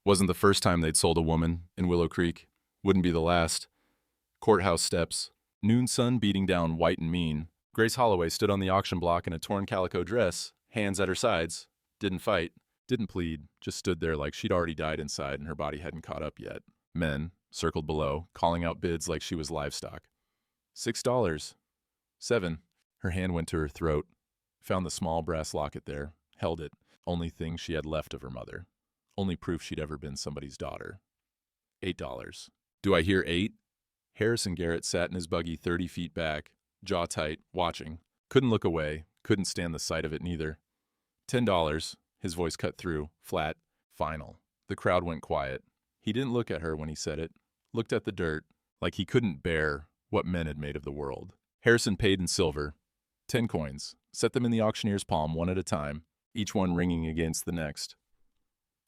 Wasn't the first time they'd sold a woman in Willow Creek. Wouldn't be the last. Courthouse steps. Noon sun beating down white and mean. Grace Holloway stood on the auction block in a torn calico dress, hands at her sides. Didn't fight. Didn't plead. Just stood there like she'd already died inside and her body hadn't caught up yet. Men circled below, calling out bids like she was livestock. $6. $7. Her hand went to her throat. Found the small brass locket there. Held it. Only thing she had left of her mother. Only proof she'd ever been somebody's daughter. $8. Do I hear 8? Harrison Garrett sat in his buggy 30 feet back, jaw tight, watching. Couldn't look away, couldn't stand the sight of it neither. $10. His voice cut through, flat, final. The crowd went quiet. He didn't look at her when he said it. Looked at the dirt, like he couldn't bear what men had made of the world. Harrison paid in silver. 10 coins. Set them in the auctioneer's palm one at a time, each one ringing against the next.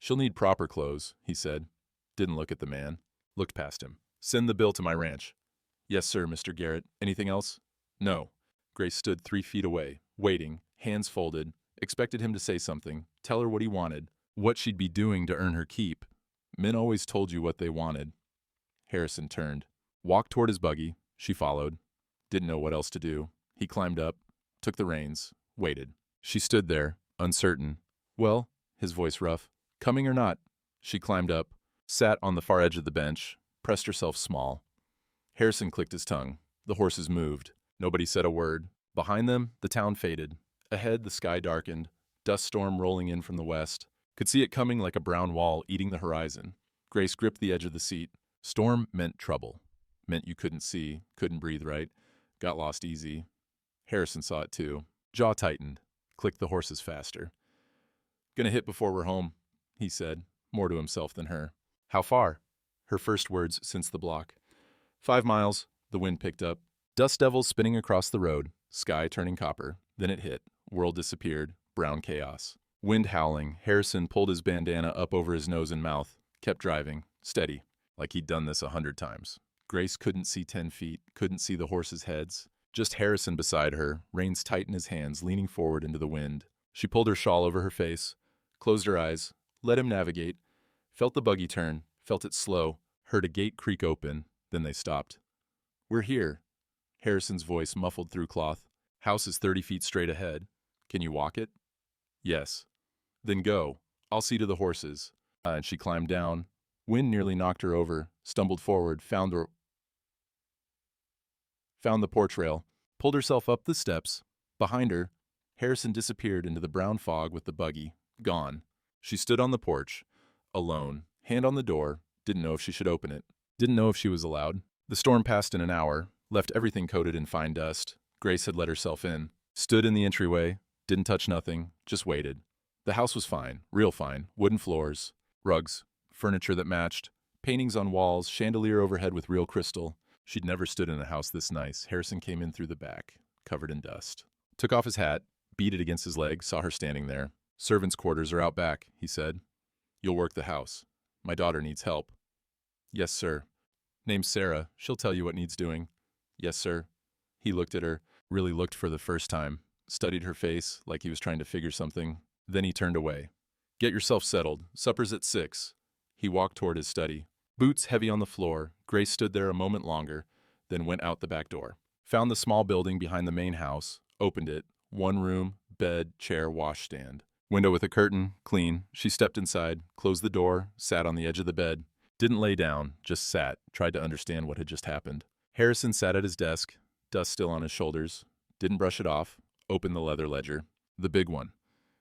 She'll need proper clothes, he said. Didn't look at the man. Looked past him. Send the bill to my ranch. Yes, sir, Mr. Garrett. Anything else? No. Grace stood 3 feet away, waiting, hands folded, expected him to say something, tell her what he wanted, what she'd be doing to earn her keep. Men always told you what they wanted. Harrison turned. Walked toward his buggy. She followed. Didn't know what else to do. He climbed up, took the reins, waited. She stood there, uncertain. Well, his voice rough. Coming or not? She climbed up, sat on the far edge of the bench, pressed herself small. Harrison clicked his tongue. The horses moved. Nobody said a word. Behind them, the town faded. Ahead, the sky darkened, dust storm rolling in from the west. Could see it coming like a brown wall eating the horizon. Grace gripped the edge of the seat. Storm meant trouble. Meant you couldn't see, couldn't breathe right. Got lost easy. Harrison saw it too. Jaw tightened. Clicked the horses faster. Gonna hit before we're home, he said, more to himself than her. How far? Her first words since the block. 5 miles. The wind picked up. Dust devils spinning across the road. Sky turning copper. Then it hit. World disappeared. Brown chaos. Wind howling. Harrison pulled his bandana up over his nose and mouth. Kept driving. Steady. Like he'd done this 100 times. Grace couldn't see 10 feet. Couldn't see the horses' heads. Just Harrison beside her, reins tight in his hands, leaning forward into the wind. She pulled her shawl over her face. Closed her eyes. Let him navigate. Felt the buggy turn. Felt it slow. Heard a gate creak open. Then they stopped. We're here. Harrison's voice muffled through cloth. House is 30 feet straight ahead. Can you walk it? Yes. Then go. I'll see to the horses. And she climbed down. Wind nearly knocked her over. Stumbled forward. Found the porch rail. Pulled herself up the steps. Behind her, Harrison disappeared into the brown fog with the buggy. Gone. She stood on the porch. Alone. Hand on the door. Didn't know if she should open it. Didn't know if she was allowed. The storm passed in an hour. Left everything coated in fine dust. Grace had let herself in. Stood in the entryway. Didn't touch nothing. Just waited. The house was fine. Real fine. Wooden floors. Rugs. Furniture that matched. Paintings on walls. Chandelier overhead with real crystal. She'd never stood in a house this nice. Harrison came in through the back. Covered in dust. Took off his hat. Beat it against his leg. Saw her standing there. Servants' quarters are out back, he said. You'll work the house. My daughter needs help. Yes, sir. Name's Sarah. She'll tell you what needs doing. Yes, sir. He looked at her. Really looked for the first time. Studied her face like he was trying to figure something. Then he turned away. Get yourself settled. Supper's at 6. He walked toward his study. Boots heavy on the floor. Grace stood there a moment longer, then went out the back door. Found the small building behind the main house. Opened it. 1 room, bed, chair, washstand. Window with a curtain, clean. She stepped inside, closed the door, sat on the edge of the bed. Didn't lay down, just sat, tried to understand what had just happened. Harrison sat at his desk, dust still on his shoulders. Didn't brush it off. Opened the leather ledger. The big one,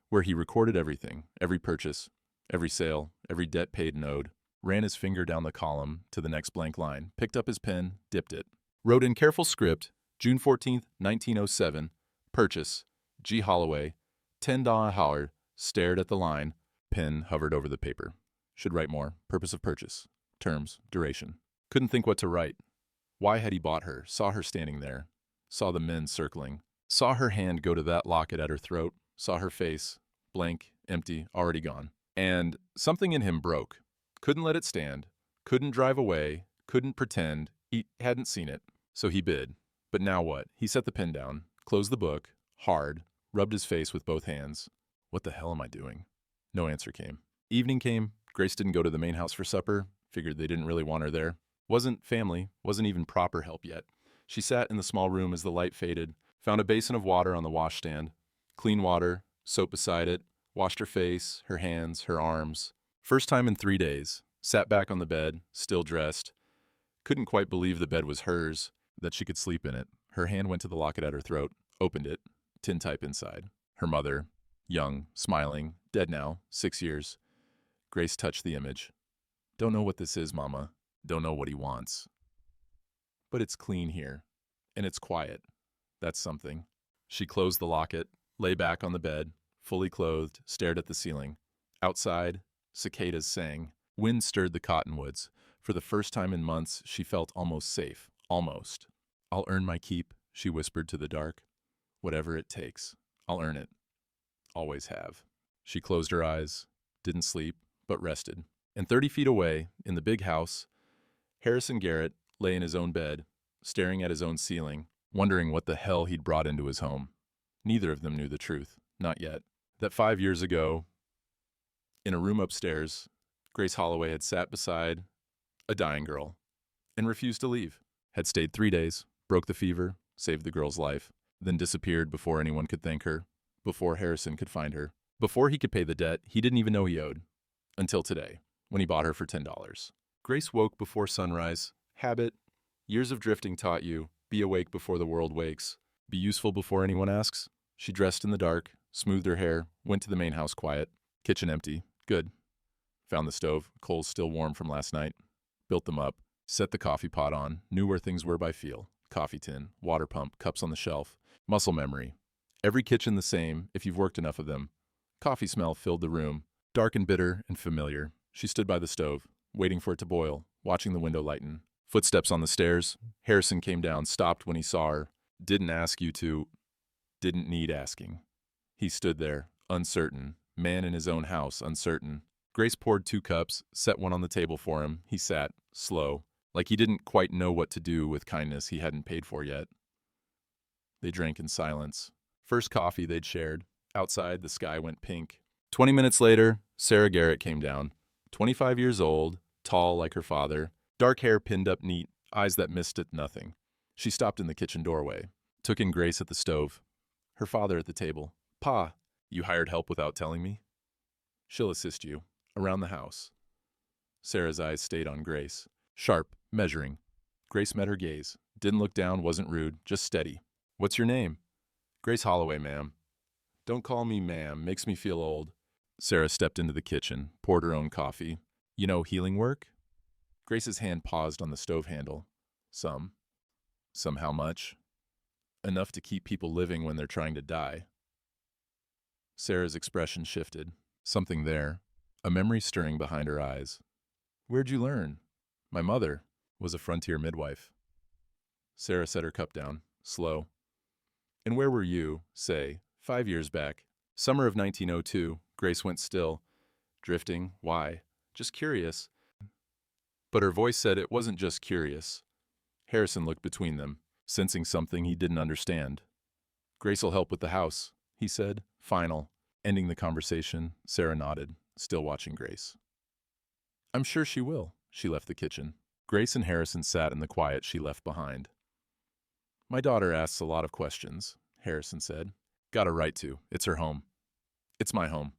where he recorded everything, every purchase, every sale, every debt paid and owed. Ran his finger down the column to the next blank line. Picked up his pen, dipped it. Wrote in careful script, June 14th, 1907. Purchase, G. Holloway, $10 Howard. Stared at the line. Pen hovered over the paper. Should write more. Purpose of purchase. Terms. Duration. Couldn't think what to write. Why had he bought her? Saw her standing there. Saw the men circling. Saw her hand go to that locket at her throat. Saw her face. Blank, empty, already gone. And something in him broke. Couldn't let it stand. Couldn't drive away. Couldn't pretend. He hadn't seen it. So he bid. But now what? He set the pen down. Closed the book. Hard. Rubbed his face with both hands. What the hell am I doing? No answer came. Evening came. Grace didn't go to the main house for supper, figured they didn't really want her there. Wasn't family, wasn't even proper help yet. She sat in the small room as the light faded, found a basin of water on the washstand. Clean water, soap beside it, washed her face, her hands, her arms. First time in 3 days. Sat back on the bed, still dressed. Couldn't quite believe the bed was hers, that she could sleep in it. Her hand went to the locket at her throat, opened it, tintype inside. Her mother, young, smiling, dead now, 6 years. Grace touched the image. Don't know what this is, Mama. Don't know what he wants. But it's clean here, and it's quiet. That's something. She closed the locket, lay back on the bed, fully clothed, stared at the ceiling. Outside, cicadas sang. Wind stirred the cottonwoods. For the first time in months, she felt almost safe. Almost. I'll earn my keep, she whispered to the dark. Whatever it takes, I'll earn it. Always have. She closed her eyes, didn't sleep, but rested. And 30 feet away, in the big house, Harrison Garrett lay in his own bed, staring at his own ceiling, wondering what the hell he'd brought into his home. Neither of them knew the truth, not yet. That 5 years ago, in a room upstairs, Grace Holloway had sat beside a dying girl and refused to leave. Had stayed 3 days, broke the fever, saved the girl's life, then disappeared before anyone could thank her, before Harrison could find her, before he could pay the debt he didn't even know he owed. Until today, when he bought her for $10. Grace woke before sunrise. Habit. Years of drifting taught you, be awake before the world wakes. Be useful before anyone asks. She dressed in the dark, smoothed her hair, went to the main house quiet. Kitchen empty. Good. Found the stove, coals still warm from last night. Built them up. Set the coffee pot on, knew where things were by feel. Coffee tin, water pump, cups on the shelf. Muscle memory. Every kitchen the same, if you've worked enough of them. Coffee smell filled the room. Dark and bitter and familiar. She stood by the stove, waiting for it to boil, watching the window lighten. Footsteps on the stairs. Harrison came down, stopped when he saw her. Didn't ask you to. Didn't need asking. He stood there, uncertain. Man in his own house, uncertain. Grace poured 2 cups, set one on the table for him. He sat, slow, like he didn't quite know what to do with kindness he hadn't paid for yet. They drank in silence. First coffee they'd shared. Outside, the sky went pink. 20 minutes later, Sarah Garrett came down. 25 years old, tall like her father, dark hair pinned up neat, eyes that missed at nothing. She stopped in the kitchen doorway, took in Grace at the stove. Her father at the table. Pa, you hired help without telling me? She'll assist you. Around the house. Sarah's eyes stayed on Grace. Sharp, measuring. Grace met her gaze. Didn't look down, wasn't rude, just steady. What's your name? Grace Holloway, ma'am. Don't call me ma'am, makes me feel old. Sarah stepped into the kitchen, poured her own coffee. You know healing work? Grace's hand paused on the stove handle. Some. Some how much? Enough to keep people living when they're trying to die. Sarah's expression shifted. Something there. A memory stirring behind her eyes. Where'd you learn? My mother was a frontier midwife. Sarah set her cup down, slow. And where were you, say, 5 years back? Summer of 1902, Grace went still. Drifting, why? Just curious. But her voice said it wasn't just curious. Harrison looked between them, sensing something he didn't understand. Grace'll help with the house, he said, final. Ending the conversation, Sarah nodded, still watching Grace. I'm sure she will. She left the kitchen. Grace and Harrison sat in the quiet she left behind. My daughter asks a lot of questions, Harrison said. Got a right to. It's her home. It's my home.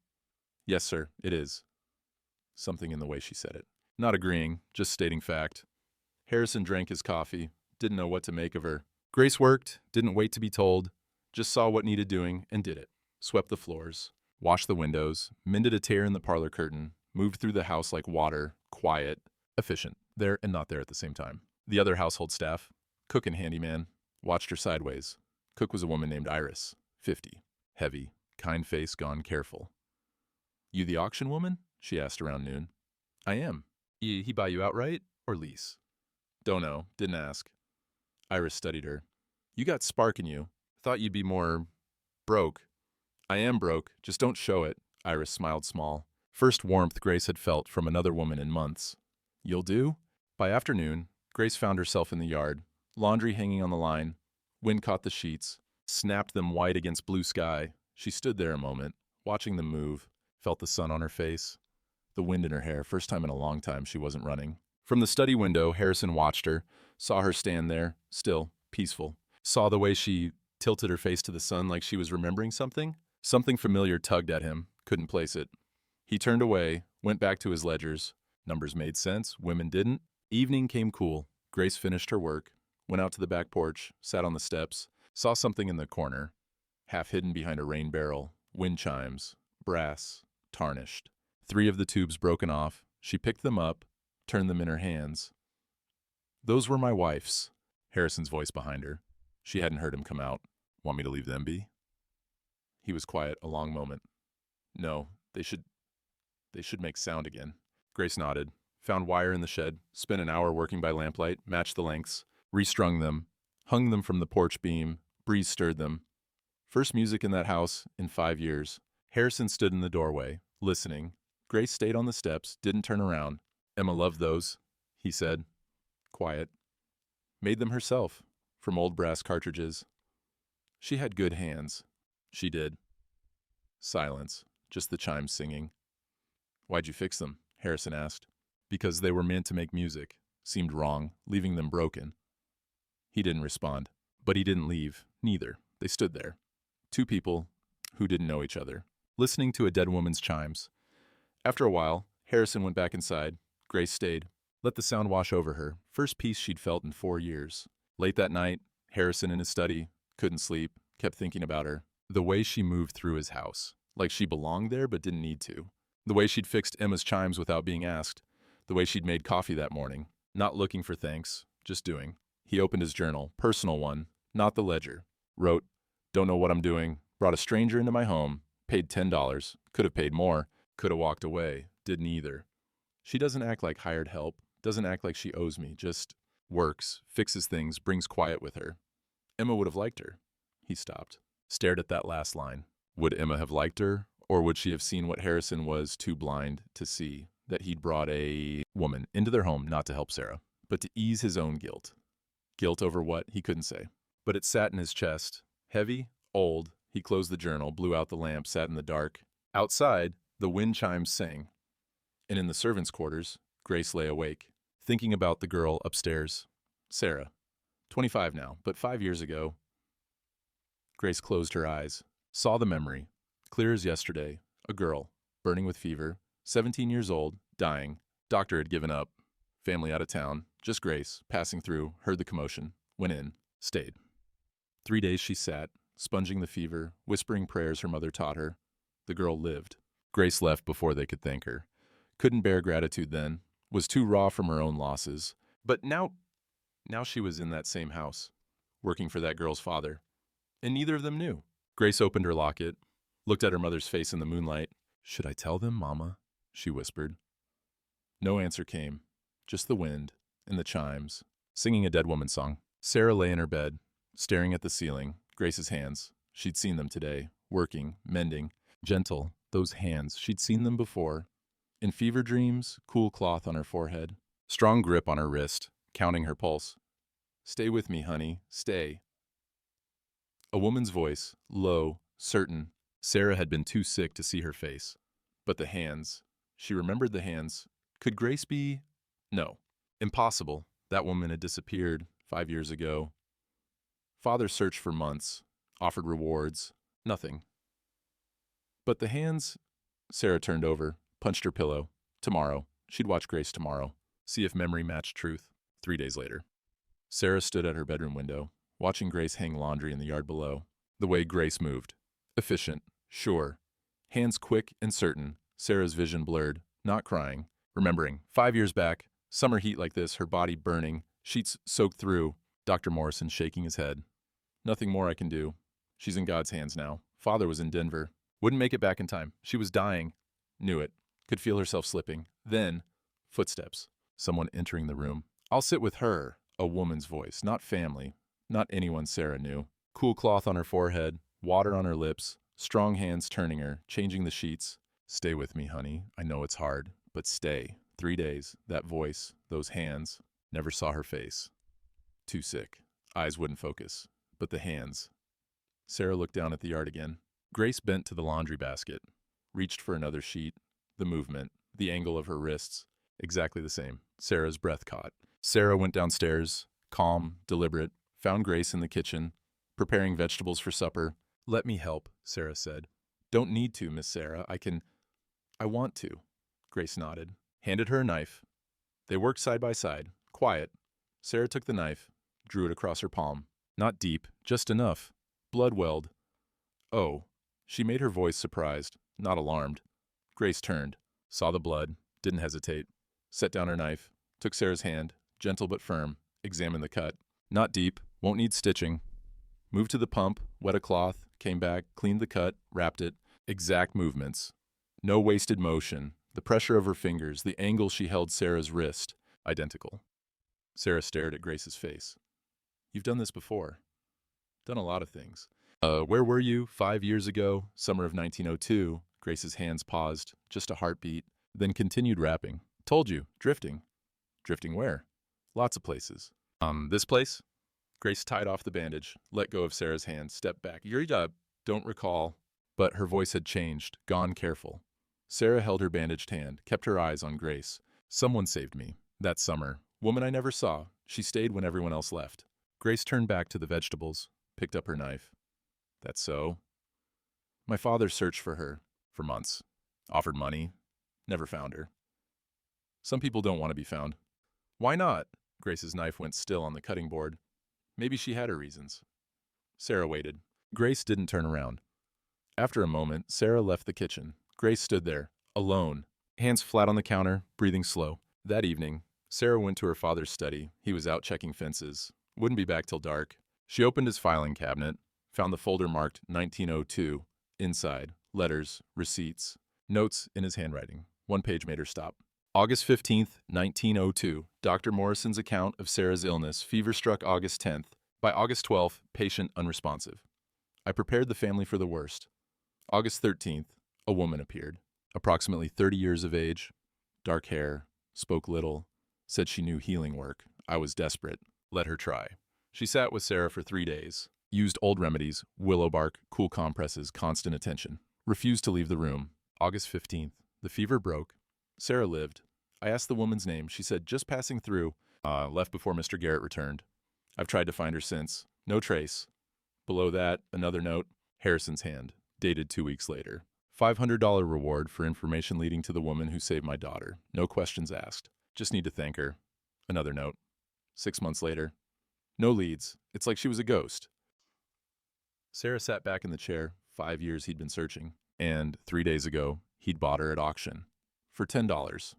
Yes, sir, it is. Something in the way she said it. Not agreeing, just stating fact. Harrison drank his coffee, didn't know what to make of her. Grace worked, didn't wait to be told, just saw what needed doing and did it. Swept the floors, washed the windows, mended a tear in the parlor curtain, moved through the house like water, quiet, efficient, there and not there at the same time. The other household staff, cook and handyman, watched her sideways. Cook was a woman named Iris, 50, heavy, kind face gone careful. You the auction woman? She asked around noon. I am. He buy you outright or lease? Don't know, didn't ask. Iris studied her. You got spark in you. Thought you'd be more broke. I am broke, just don't show it. Iris smiled small. First warmth Grace had felt from another woman in months. You'll do? By afternoon, Grace found herself in the yard, laundry hanging on the line. Wind caught the sheets, snapped them white against blue sky. She stood there a moment, watching them move, felt the sun on her face. the wind in her hair, first time in a long time she wasn't running. From the study window, Harrison watched her, saw her stand there, still, peaceful. Saw the way she tilted her face to the sun like she was remembering something. Something familiar tugged at him, couldn't place it. He turned away, went back to his ledgers. Numbers made sense, women didn't. Evening came cool. Grace finished her work, went out to the back porch, sat on the steps, saw something in the corner, half hidden behind a rain barrel, wind chimes, brass, tarnished. 3 of the tubes broken off. She picked them up, turned them in her hands. Those were my wife's, Harrison's voice behind her. She hadn't heard him come out. Want me to leave them be? He was quiet a long moment. No, they should make sound again. Grace nodded, found wire in the shed, spent an hour working by lamplight, matched the lengths, restrung them, hung them from the porch beam, breeze stirred them. First music in that house in 5 years. Harrison stood in the doorway, listening. Grace stayed on the steps, didn't turn around. Emma loved those, he said. Quiet. Made them herself, from old brass cartridges. She had good hands. She did. Silence, just the chimes singing. Why'd you fix them? Harrison asked. Because they were meant to make music. Seemed wrong, leaving them broken. He didn't respond. But he didn't leave, neither. They stood there. 2 people who didn't know each other, listening to a dead woman's chimes. After a while, Harrison went back inside. Grace stayed. Let the sound wash over her. First peace she'd felt in 4 years. Late that night, Harrison in his study, couldn't sleep, kept thinking about her. The way she moved through his house, like she belonged there but didn't need to. The way she'd fixed Emma's chimes without being asked. The way she'd made coffee that morning, not looking for thanks, just doing. He opened his journal, personal one, not the ledger. Wrote, don't know what I'm doing, brought a stranger into my home, paid $10, could have paid more, could have walked away, didn't either. She doesn't act like hired help, doesn't act like she owes me, just works, fixes things, brings quiet with her. Emma would have liked her. He stopped, stared at that last line. Would Emma have liked her, or would she have seen what Harrison was too blind to see, that he'd brought a woman into their home not to help Sarah, but to ease his own guilt? Guilt over what, he couldn't say. But it sat in his chest, heavy, old. He closed the journal, blew out the lamp, sat in the dark. Outside, the wind chimes sang. And in the servants' quarters, Grace lay awake, thinking about the girl upstairs, Sarah. 25 now, but 5 years ago. Grace closed her eyes, saw the memory, clear as yesterday, a girl, burning with fever, 17 years old, dying. Doctor had given up. Family out of town, just Grace, passing through, heard the commotion, went in, stayed. 3 days she sat, sponging the fever, whispering prayers her mother taught her. The girl lived. Grace left before they could thank her. Couldn't bear gratitude then, was too raw from her own losses. But now she was in that same house, working for that girl's father. And neither of them knew. Grace opened her locket, looked at her mother's face in the moonlight. Should I tell them, Mama? She whispered. No answer came, just the wind and the chimes, singing a dead woman's song. Sarah lay in her bed, staring at the ceiling, Grace's hands. She'd seen them today, working, mending, gentle, those hands. She'd seen them before. In fever dreams, cool cloth on her forehead, strong grip on her wrist, counting her pulse. Stay with me, honey, stay. A woman's voice, low, certain. Sarah had been too sick to see her face. But the hands, she remembered the hands. Could Grace be? No. Impossible. That woman had disappeared 5 years ago. Father searched for months, offered rewards, nothing. But the hands, Sarah turned over, punched her pillow. Tomorrow. She'd watch Grace tomorrow. See if memory matched truth. 3 days later. Sarah stood at her bedroom window, watching Grace hang laundry in the yard below. The way Grace moved. Efficient. Sure. Hands quick and certain. Sarah's vision blurred. Not crying. Remembering. 5 years back. Summer heat like this, her body burning. Sheets soaked through. Dr. Morrison shaking his head. Nothing more I can do. She's in God's hands now. Father was in Denver. Wouldn't make it back in time. She was dying. Knew it. Could feel herself slipping. Then, footsteps. Someone entering the room. I'll sit with her. A woman's voice. Not family. Not anyone Sarah knew. Cool cloth on her forehead. Water on her lips. Strong hands turning her. Changing the sheets. Stay with me, honey. I know it's hard. But stay. 3 days. That voice. Those hands. Never saw her face. Too sick. Eyes wouldn't focus. But the hands. Sarah looked down at the yard again. Grace bent to the laundry basket. Reached for another sheet. The movement. The angle of her wrists, exactly the same. Sarah's breath caught. Sarah went downstairs, calm, deliberate, found Grace in the kitchen, preparing vegetables for supper. "Let me help," Sarah said. "Don't need to, Miss Sarah. I want to." Grace nodded, handed her a knife. They worked side by side, quiet. Sarah took the knife, drew it across her palm. Not deep, just enough. Blood welled. "Oh." She made her voice surprised, not alarmed. Grace turned, saw the blood, didn't hesitate, set down her knife, took Sarah's hand, gentle but firm, examined the cut. "Not deep, won't need stitching." Moved to the pump, wet a cloth, came back, cleaned the cut, wrapped it. Exact movements. No wasted motion. The pressure of her fingers, the angle she held Sarah's wrist, identical. Sarah stared at Grace's face. "You've done this before." "Done a lot of things." Where were you 5 years ago, summer of 1902? Grace's hands paused, just a heartbeat, then continued rapping. "Told you, drifting." "Drifting where?" "Lots of places." This place?" Grace tied off the bandage, let go of Sarah's hand, stepped back. Don't recall." But her voice had changed, gone careful. Sarah held her bandaged hand, kept her eyes on Grace. "Someone saved me. That summer. Woman I never saw. She stayed when everyone else left." Grace turned back to the vegetables, picked up her knife. "That's so?" "My father searched for her for months. Offered money. Never found her." "Some people don't want to be found." "Why not?" Grace's knife went still on the cutting board. "Maybe she had her reasons." Sarah waited. Grace didn't turn around. After a moment, Sarah left the kitchen. Grace stood there, alone, hands flat on the counter, breathing slow. That evening, Sarah went to her father's study. He was out checking fences. Wouldn't be back till dark. She opened his filing cabinet, found the folder marked 1902. Inside, letters, receipts, notes in his handwriting. One page made her stop. August 15th, 1902. Dr. Morrison's account of Sarah's illness, fever struck August 10th. By August 12th, patient unresponsive. I prepared the family for the worst. August 13th, a woman appeared. Approximately 30 years of age, dark hair, spoke little, said she knew healing work. I was desperate. Let her try. She sat with Sarah for 3 days. Used old remedies, willow bark, cool compresses, constant attention. Refused to leave the room. August 15th, the fever broke. Sarah lived. I asked the woman's name. She said, "Just passing through. Left before Mr. Garrett returned." I've tried to find her since. No trace. Below that, another note. Harrison's hand. Dated 2 weeks later. $500 reward for information leading to the woman who saved my daughter. No questions asked. Just need to thank her. Another note. 6 months later. No leads. It's like she was a ghost. Sarah sat back in the chair. 5 years he'd been searching. And 3 days ago, he'd bought her at auction. For $10.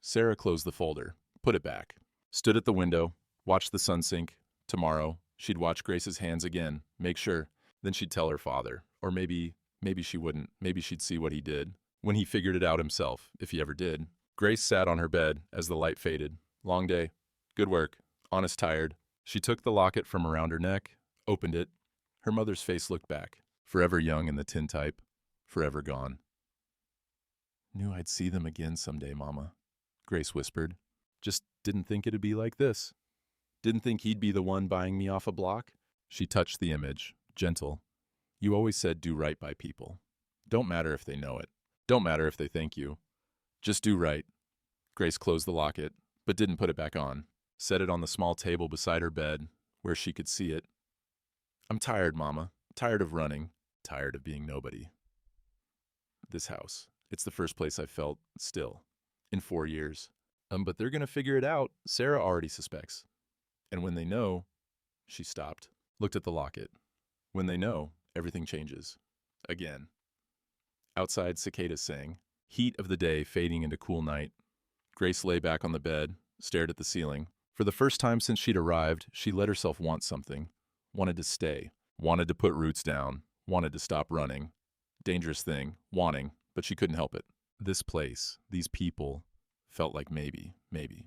Sarah closed the folder, put it back, stood at the window, watched the sun sink. Tomorrow, she'd watch Grace's hands again, make sure. Then she'd tell her father. Or maybe she wouldn't. Maybe she'd see what he did. When he figured it out himself, if he ever did. Grace sat on her bed as the light faded. Long day. Good work. Honest tired. She took the locket from around her neck, opened it. Her mother's face looked back. Forever young in the tintype. Forever gone. "Knew I'd see them again someday, Mama," Grace whispered. "Just didn't think it'd be like this. Didn't think he'd be the one buying me off a block." She touched the image, gentle. "You always said do right by people. Don't matter if they know it. Don't matter if they thank you. Just do right." Grace closed the locket, but didn't put it back on. Set it on the small table beside her bed, where she could see it. "I'm tired, Mama. Tired of running. Tired of being nobody. This house. It's the first place I've felt still. In 4 years. But they're gonna figure it out. Sarah already suspects. And when they know..." She stopped, looked at the locket. "When they know, everything changes. Again." Outside, cicadas sang. Heat of the day fading into cool night. Grace lay back on the bed, stared at the ceiling. For the first time since she'd arrived, she let herself want something. Wanted to stay. Wanted to put roots down. Wanted to stop running. Dangerous thing. Wanting. But she couldn't help it. This place, these people, felt like maybe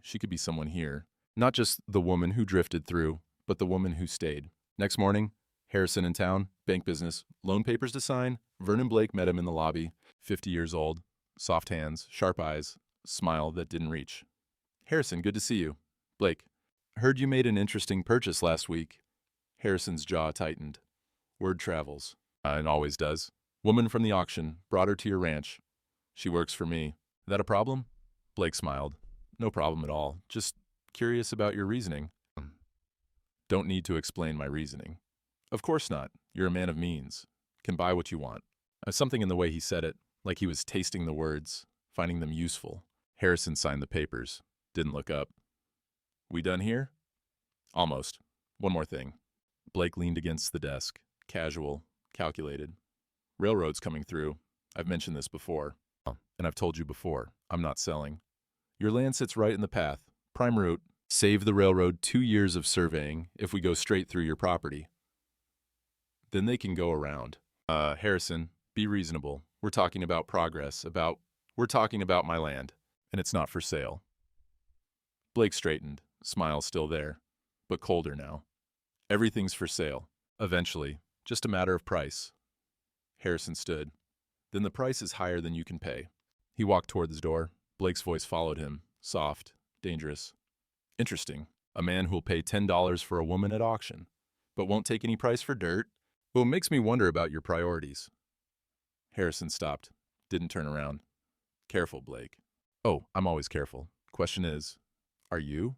she could be someone here. Not just the woman who drifted through, but the woman who stayed. Next morning, Harrison in town, bank business, loan papers to sign. Vernon Blake met him in the lobby, 50 years old, soft hands, sharp eyes, smile that didn't reach. "Harrison, good to see you." Blake, "Heard you made an interesting purchase last week." Harrison's jaw tightened. "Word travels." "It always does. Woman from the auction, brought her to your ranch. She works for me." That a problem? Blake smiled. No problem at all. Just curious about your reasoning. Don't need to explain my reasoning. Of course not. You're a man of means. Can buy what you want. Something in the way he said it, like he was tasting the words, finding them useful. Harrison signed the papers. Didn't look up. We done here? Almost. One more thing. Blake leaned against the desk. Casual. Calculated. Railroad's coming through. I've mentioned this before. And I've told you before, I'm not selling. Your land sits right in the path. Prime route. Save the railroad 2 years of surveying if we go straight through your property. Then they can go around. Harrison, be reasonable. We're talking about progress, we're talking about my land, and it's not for sale. Blake straightened, smile still there, but colder now. Everything's for sale. Eventually, just a matter of price. Harrison stood. Then the price is higher than you can pay. He walked toward the door. Blake's voice followed him, soft, dangerous. Interesting. A man who'll pay $10 for a woman at auction, but won't take any price for dirt? Well, it makes me wonder about your priorities. Harrison stopped, didn't turn around. Careful, Blake. Oh, I'm always careful. Question is, are you?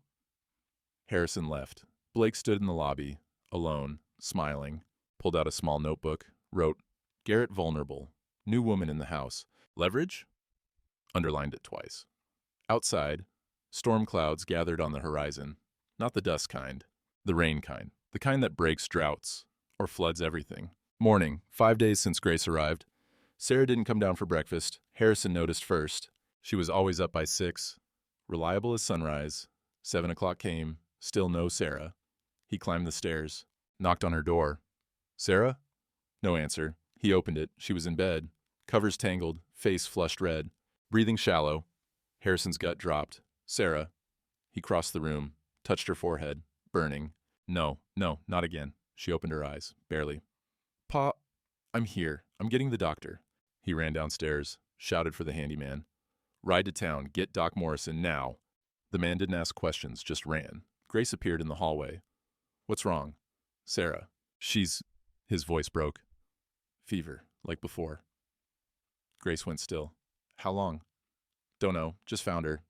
Harrison left. Blake stood in the lobby, alone, smiling, pulled out a small notebook, wrote, Garrett vulnerable, new woman in the house. Leverage? Underlined it twice. Outside, storm clouds gathered on the horizon. Not the dust kind, the rain kind, the kind that breaks droughts or floods everything. Morning, 5 days since Grace arrived. Sarah didn't come down for breakfast. Harrison noticed first. She was always up by 6, reliable as sunrise. 7 o'clock came, still no Sarah. He climbed the stairs, knocked on her door. Sarah? No answer. He opened it. She was in bed, covers tangled, face flushed red, breathing shallow. Harrison's gut dropped. Sarah. He crossed the room, touched her forehead, burning. No, not again. She opened her eyes, barely. Pa, I'm here. I'm getting the doctor. He ran downstairs, shouted for the handyman. Ride to town. Get Doc Morrison now. The man didn't ask questions, just ran. Grace appeared in the hallway. What's wrong? Sarah. She's... His voice broke. Fever, like before. Grace went still. How long? Don't know. Just found her.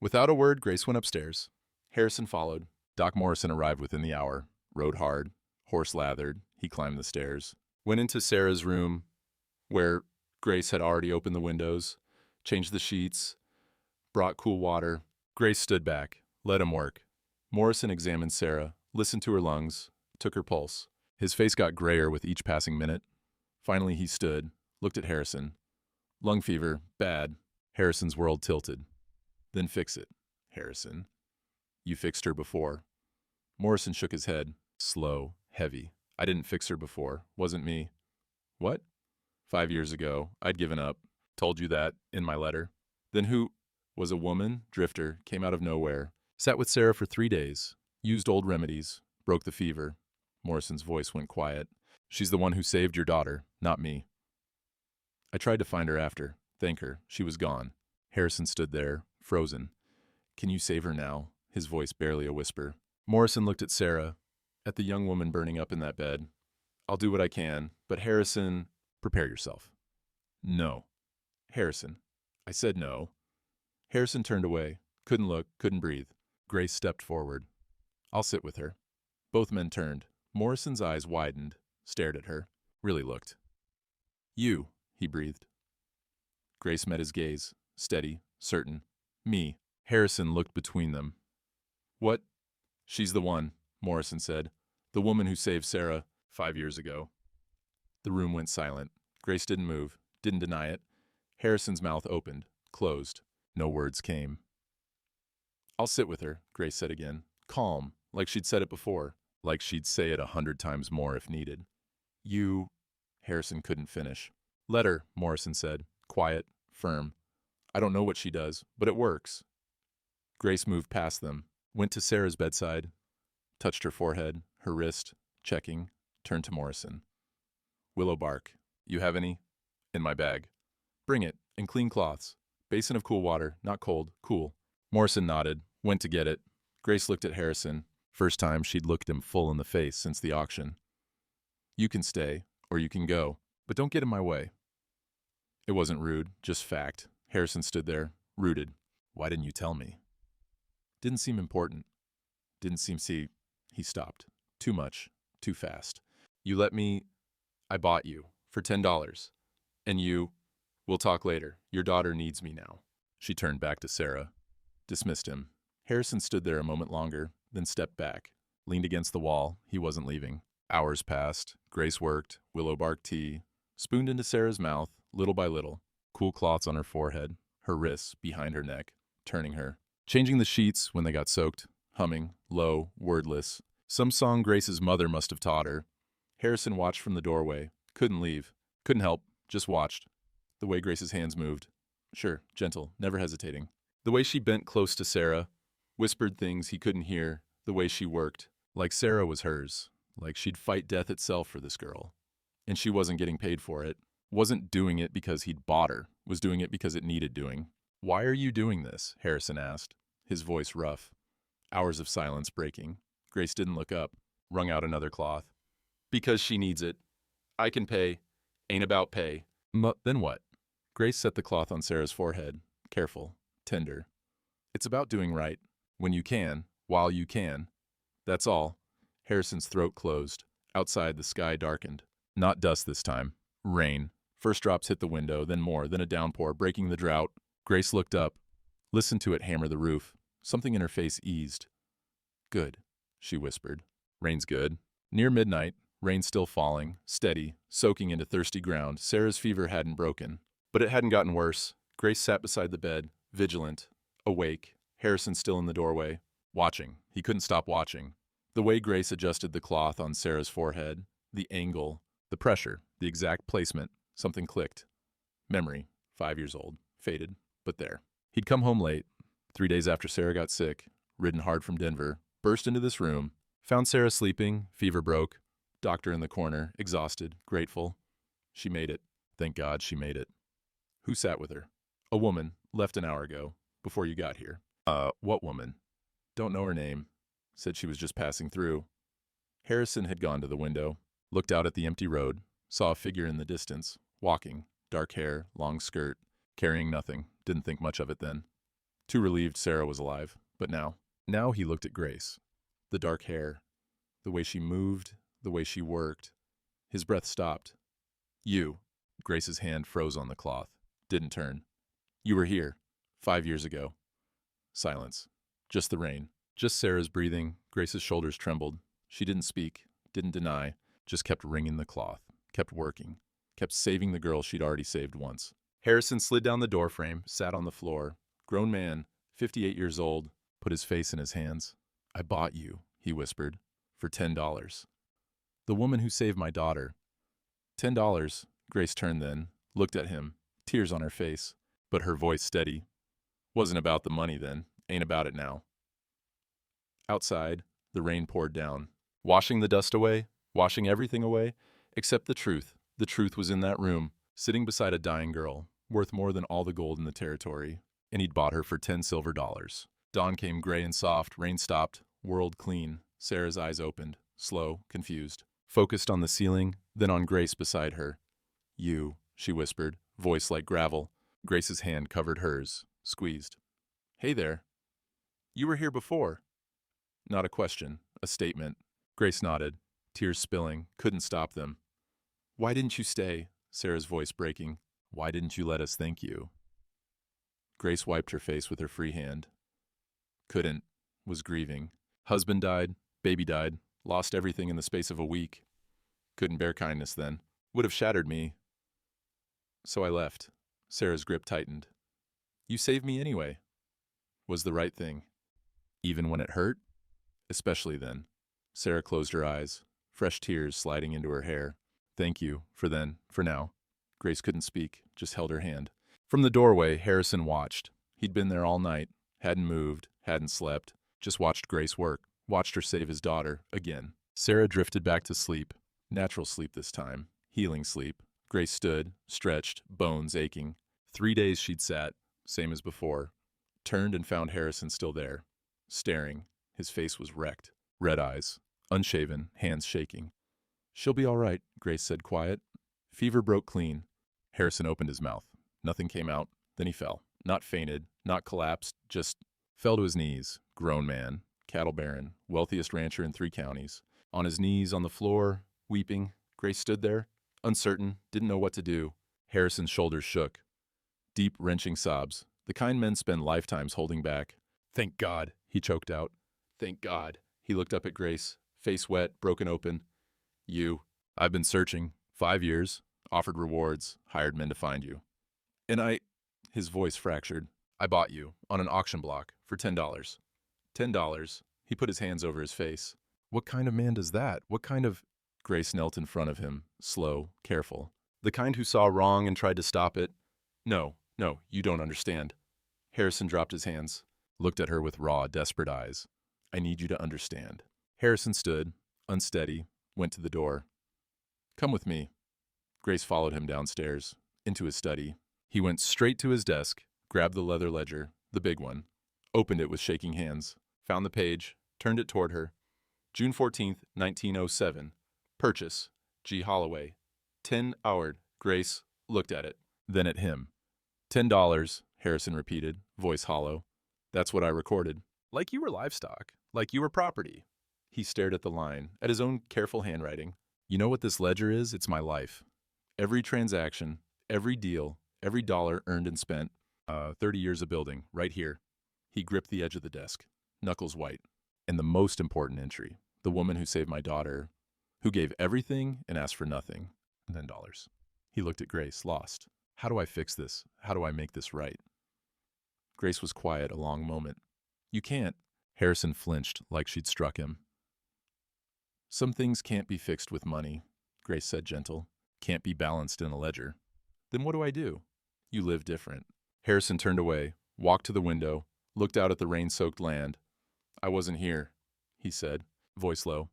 Without a word, Grace went upstairs. Harrison followed. Doc Morrison arrived within the hour. Rode hard. Horse lathered. He climbed the stairs. Went into Sarah's room, where Grace had already opened the windows, changed the sheets, brought cool water. Grace stood back, let him work. Morrison examined Sarah, listened to her lungs, took her pulse. His face got grayer with each passing minute. Finally he stood, looked at Harrison. Lung fever, bad. Harrison's world tilted. Then fix it, Harrison. You fixed her before. Morrison shook his head, slow, heavy. I didn't fix her before. Wasn't me. What? 5 years ago. I'd given up. Told you that in my letter. Then who? Was a woman, drifter, came out of nowhere. Sat with Sarah for 3 days. Used old remedies. Broke the fever. Morrison's voice went quiet. She's the one who saved your daughter, not me. I tried to find her after. Thank her. She was gone. Harrison stood there, frozen. Can you save her now? His voice barely a whisper. Morrison looked at Sarah, at the young woman burning up in that bed. I'll do what I can, but Harrison, prepare yourself. No. Harrison. I said no. Harrison turned away. Couldn't look, couldn't breathe. Grace stepped forward. I'll sit with her. Both men turned. Morrison's eyes widened, stared at her, really looked. You, he breathed. Grace met his gaze, steady, certain. Me. Harrison looked between them. What? She's the one, Morrison said. The woman who saved Sarah 5 years ago. The room went silent. Grace didn't move, didn't deny it. Harrison's mouth opened, closed. No words came. I'll sit with her, Grace said again. Calm, like she'd said it before. Like she'd say it 100 times more if needed. You... Harrison couldn't finish. Let her, Morrison said. Quiet, firm. I don't know what she does, but it works. Grace moved past them, went to Sarah's bedside, touched her forehead, her wrist, checking, turned to Morrison. Willow bark. You have any? In my bag. Bring it, and clean cloths. Basin of cool water, not cold, cool. Morrison nodded, went to get it. Grace looked at Harrison. First time she'd looked him full in the face since the auction. You can stay, or you can go, but don't get in my way. It wasn't rude, just fact. Harrison stood there, rooted. Why didn't you tell me? Didn't seem important. Didn't seem see. He stopped. Too much. Too fast. You let me. I bought you for $10. And you. We'll talk later. Your daughter needs me now. She turned back to Sarah. Dismissed him. Harrison stood there a moment longer, then stepped back. Leaned against the wall. He wasn't leaving. Hours passed. Grace worked. Willow bark tea. Spooned into Sarah's mouth, little by little. Cool cloths on her forehead. Her wrists behind her neck. Turning her. Changing the sheets when they got soaked. Humming. Low. Wordless. Some song Grace's mother must have taught her. Harrison watched from the doorway. Couldn't leave. Couldn't help. Just watched. The way Grace's hands moved. Sure, gentle, never hesitating. The way she bent close to Sarah, whispered things he couldn't hear, the way she worked. Like Sarah was hers. Like she'd fight death itself for this girl. And she wasn't getting paid for it. Wasn't doing it because he'd bought her. Was doing it because it needed doing. Why are you doing this? Harrison asked, his voice rough. Hours of silence breaking. Grace didn't look up. Wrung out another cloth. Because she needs it. I can pay. Ain't about pay. Then what? Grace set the cloth on Sarah's forehead. Careful. Tender. It's about doing right. When you can. While you can. That's all. Harrison's throat closed. Outside, the sky darkened. Not dust this time. Rain. First drops hit the window, then more, then a downpour, breaking the drought. Grace looked up. Listened to it hammer the roof. Something in her face eased. Good, she whispered. Rain's good. Near midnight, rain still falling, steady, soaking into thirsty ground. Sarah's fever hadn't broken. But it hadn't gotten worse. Grace sat beside the bed, vigilant, awake. Harrison still in the doorway, watching. He couldn't stop watching. The way Grace adjusted the cloth on Sarah's forehead, the angle, the pressure, the exact placement, something clicked. Memory, 5 years old, faded, but there. He'd come home late, 3 days after Sarah got sick, ridden hard from Denver, burst into this room, found Sarah sleeping, fever broke, doctor in the corner, exhausted, grateful. She made it. Thank God she made it. Who sat with her? A woman, left an hour ago, before you got here. What woman? Don't know her name. Said she was just passing through. Harrison had gone to the window, looked out at the empty road, saw a figure in the distance, walking, dark hair, long skirt, carrying nothing, didn't think much of it then. Too relieved Sarah was alive, but now he looked at Grace. The dark hair, the way she moved, the way she worked. His breath stopped. You. Grace's hand froze on the cloth. Didn't turn. You were here, 5 years ago. Silence. Just the rain. Just Sarah's breathing. Grace's shoulders trembled. She didn't speak, didn't deny, just kept wringing the cloth, kept working, kept saving the girl she'd already saved once. Harrison slid down the doorframe, sat on the floor. Grown man, 58 years old, put his face in his hands. I bought you, he whispered, for $10. The woman who saved my daughter. $10. Grace turned then, looked at him, tears on her face, but her voice steady. Wasn't about the money then, ain't about it now. Outside, the rain poured down, washing the dust away, washing everything away, except the truth. The truth was in that room, sitting beside a dying girl, worth more than all the gold in the territory, and he'd bought her for $10 silver. Dawn came gray and soft, rain stopped, world clean. Sarah's eyes opened, slow, confused, focused on the ceiling, then on Grace beside her. You, she whispered, voice like gravel. Grace's hand covered hers, squeezed. Hey there. You were here before. Not a question, a statement. Grace nodded, tears spilling, couldn't stop them. Why didn't you stay? Sarah's voice breaking. Why didn't you let us thank you? Grace wiped her face with her free hand. Couldn't, was grieving. Husband died, baby died, lost everything in the space of a week. Couldn't bear kindness then. Would have shattered me. So I left. Sarah's grip tightened. You saved me anyway. Was the right thing. Even when it hurt? Especially then. Sarah closed her eyes, fresh tears sliding into her hair. Thank you, for then, for now. Grace couldn't speak, just held her hand. From the doorway, Harrison watched. He'd been there all night, hadn't moved, hadn't slept, just watched Grace work, watched her save his daughter, again. Sarah drifted back to sleep, natural sleep this time, healing sleep. Grace stood, stretched, bones aching. 3 days she'd sat, same as before, turned and found Harrison still there, staring. His face was wrecked, red eyes, unshaven, hands shaking. She'll be all right, Grace said quiet. Fever broke clean. Harrison opened his mouth. Nothing came out. Then he fell. Not fainted, not collapsed, just fell to his knees. Grown man, cattle baron, wealthiest rancher in 3 counties. On his knees on the floor, weeping, Grace stood there, uncertain, didn't know what to do. Harrison's shoulders shook. Deep, wrenching sobs, the kind men spend lifetimes holding back. "Thank God," he choked out. "Thank God." He looked up at Grace, face wet, broken open. I've been searching. 5 years, offered rewards, hired men to find you. And his voice fractured. "I bought you, on an auction block, for $10. $10. He put his hands over his face. "What kind of man does that? What kind of—" Grace knelt in front of him, slow, careful. "The kind who saw wrong and tried to stop it. No, you don't understand." Harrison dropped his hands, looked at her with raw, desperate eyes. "I need you to understand." Harrison stood, unsteady, went to the door. "Come with me." Grace followed him downstairs, into his study. He went straight to his desk, grabbed the leather ledger, the big one, opened it with shaking hands, found the page, turned it toward her. June 14th, 1907. Purchase, G. Holloway. 10 hour. Grace looked at it, then at him. $10, Harrison repeated, voice hollow. "That's what I recorded." "Like you were livestock, like you were property." He stared at the line, at his own careful handwriting. "You know what this ledger is? It's my life. Every transaction, every deal, every dollar earned and spent. 30 years of building, right here." He gripped the edge of the desk, knuckles white. "And the most important entry, the woman who saved my daughter, who gave everything and asked for nothing, and then dollars." He looked at Grace, lost. "How do I fix this? How do I make this right?" Grace was quiet a long moment. "You can't." Harrison flinched like she'd struck him. "Some things can't be fixed with money," Grace said, gentle. "Can't be balanced in a ledger." "Then what do I do?" "You live different." Harrison turned away, walked to the window, looked out at the rain-soaked land. "I wasn't here," he said, voice low.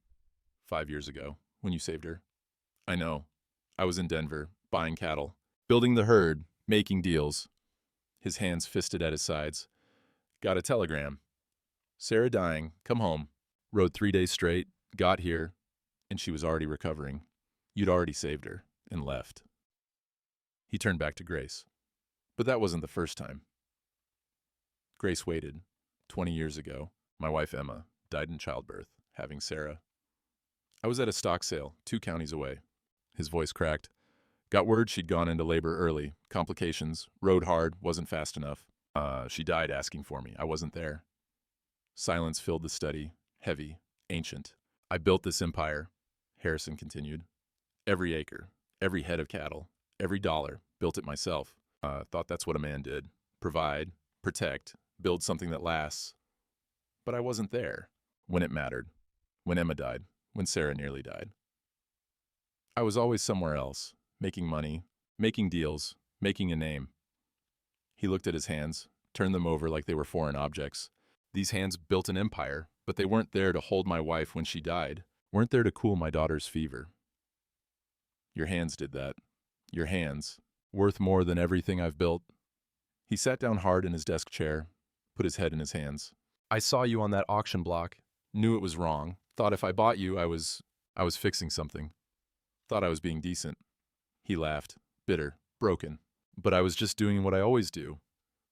5 years ago, when you saved her. "I know. I was in Denver, buying cattle, building the herd, making deals." His hands fisted at his sides. "Got a telegram. Sarah dying, come home. Rode 3 days straight, got here, and she was already recovering. You'd already saved her, and left." He turned back to Grace. "But that wasn't the first time." Grace waited. 20 years ago, my wife Emma died in childbirth, having Sarah. I was at a stock sale, 2 counties away. His voice cracked. "Got word she'd gone into labor early. Complications. Rode hard. Wasn't fast enough. She died asking for me. I wasn't there." Silence filled the study. Heavy. Ancient. "I built this empire," Harrison continued. "Every acre. Every head of cattle. Every dollar. Built it myself. Thought that's what a man did. Provide. Protect. Build something that lasts. But I wasn't there. When it mattered. When Emma died. When Sarah nearly died. I was always somewhere else. Making money. Making deals. Making a name." He looked at his hands, turned them over like they were foreign objects. "These hands built an empire, but they weren't there to hold my wife when she died. Weren't there to cool my daughter's fever. Your hands did that. Your hands. Worth more than everything I've built." He sat down hard in his desk chair, put his head in his hands. "I saw you on that auction block. Knew it was wrong. Thought if I bought you, I was fixing something. Thought I was being decent." He laughed, bitter, broken. "But I was just doing what I always do.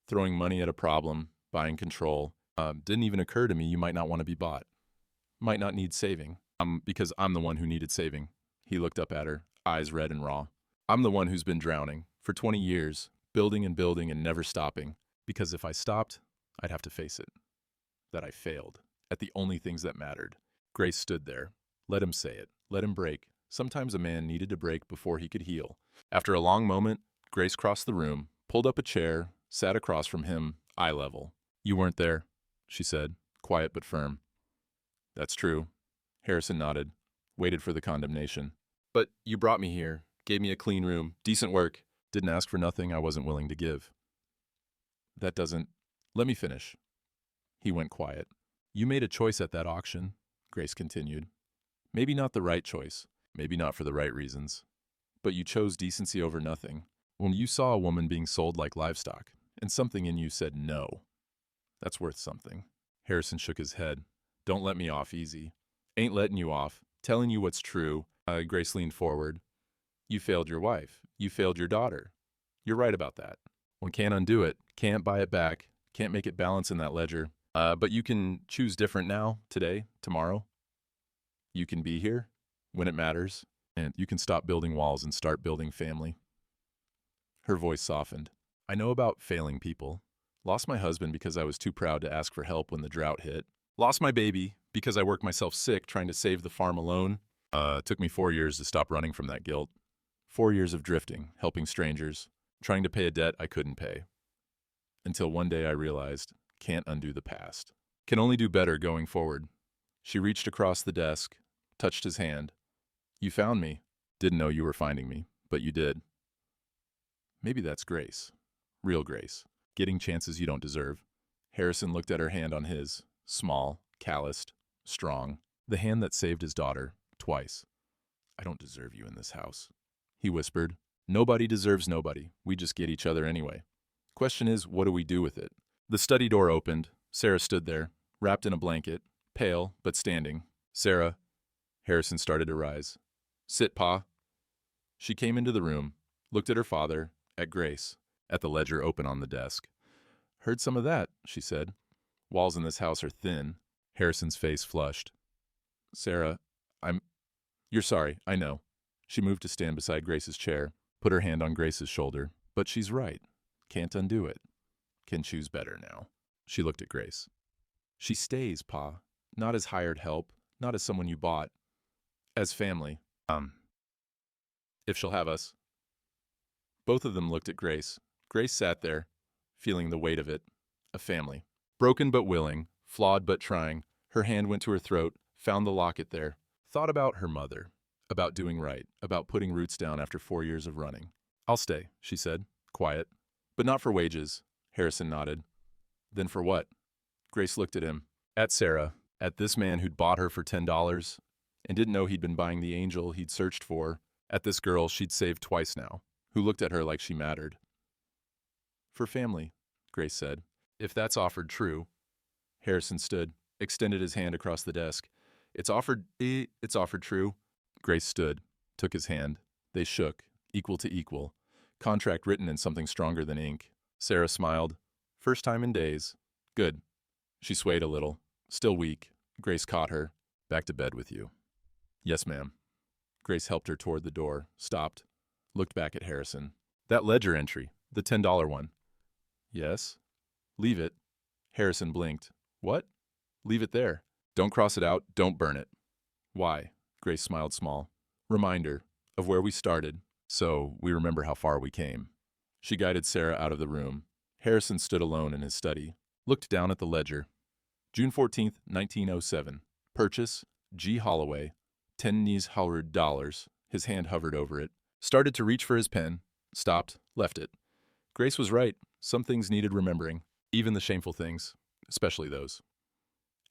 Throwing money at a problem, buying control. Didn't even occur to me you might not want to be bought. Might not need saving. Because I'm the one who needed saving." He looked up at her, eyes red and raw. "I'm the one who's been drowning, for 20 years, building and building and never stopping. Because if I stopped, I'd have to face it. That I failed, at the only things that mattered." Grace stood there. Let him say it. Let him break. Sometimes a man needed to break before he could heal. After a long moment, Grace crossed the room, pulled up a chair, sat across from him, eye level. "You weren't there," she said, quiet but firm. "That's true." Harrison nodded, waited for the condemnation. "But you brought me here, gave me a clean room, decent work. Didn't ask for nothing I wasn't willing to give." "That doesn't—" "Let me finish." He went quiet. "You made a choice at that auction," Grace continued. "Maybe not the right choice, maybe not for the right reasons. But you chose decency over nothing. When you saw a woman being sold like livestock, and something in you said no, that's worth something." Harrison shook his head. "Don't let me off easy." "Ain't letting you off. Telling you what's true." Grace leaned forward. "You failed your wife. You failed your daughter. You're right about that. Well, can't undo it, can't buy it back, can't make it balance in that ledger. But you can choose different now, today, tomorrow. You can be here when it matters, and you can stop building walls and start building family. Her voice softened. I know about failing people. Lost my husband because I was too proud to ask for help when the drought hit. Lost my baby because I worked myself sick trying to save the farm alone. It took me 4 years to stop running from that guilt. 4 years of drifting, helping strangers, trying to pay a debt I couldn't pay. Until one day I realized, can't undo the past. Can only do better going forward. She reached across the desk, touched his hand. You found me. Didn't know you were finding me, but you did. Maybe that's grace. Real grace. Getting chances you don't deserve. Harrison looked at her hand on his, small, calloused, strong. The hand that saved his daughter, twice. I don't deserve you in this house, he whispered. Nobody deserves nobody. We just get each other anyway. Question is, what do we do with it? The study door opened. Sarah stood there, wrapped in a blanket, pale but standing. Sarah. Harrison started to rise. Sit, Pa. She came into the room, looked at her father, at Grace, at the ledger open on the desk. Heard some of that, she said. Walls in this house are thin. Harrison's face flushed. Sarah, You're sorry, I know. She moved to stand beside Grace's chair, put her hand on Grace's shoulder. But she's right. Can't undo it. Can choose better now. She looked at Grace. She stays, Pa. Not as hired help, not as someone you bought. As family. If she'll have us. Both of them looked at Grace. Grace sat there, feeling the weight of it. A family. Broken but willing, flawed but trying. Her hand went to her throat, found the locket there. Thought about her mother. About doing right. About putting roots down after 4 years of running. I'll stay, she said, quiet. But not for wages. Harrison nodded. Then for what? Grace looked at him. At Sarah. At this man who'd bought her for $10 and didn't know he'd been buying the angel he'd searched for. At this girl she'd saved twice now, who looked at her like she mattered. For family, Grace said. If that's offered true. Harrison stood, extended his hand across the desk. It's offered true. Grace stood, took his hand. They shook, equal to equal. Contract written in something stronger than ink. Sarah smiled. First time in days. Good. She swayed a little. Still weak. Grace caught her. Back to bed with you. Yes, ma'am. Grace helped her toward the door, stopped, looked back at Harrison. That ledger entry, the $10 one. Yes. Leave it. Harrison blinked. What? Leave it there. Don't cross it out, don't burn it. Why? Grace smiled small. Reminder of where we started, so we remember how far we came. She guided Sarah out of the room. Harrison stood alone in his study, looked down at the ledger. June 14th, 1907. Purchase, G. Holloway, $10,000. His hand hovered over it. Started to reach for his pen. Stopped, left it. Grace was right. Some things needed remembering. Even the shameful things. Especially those.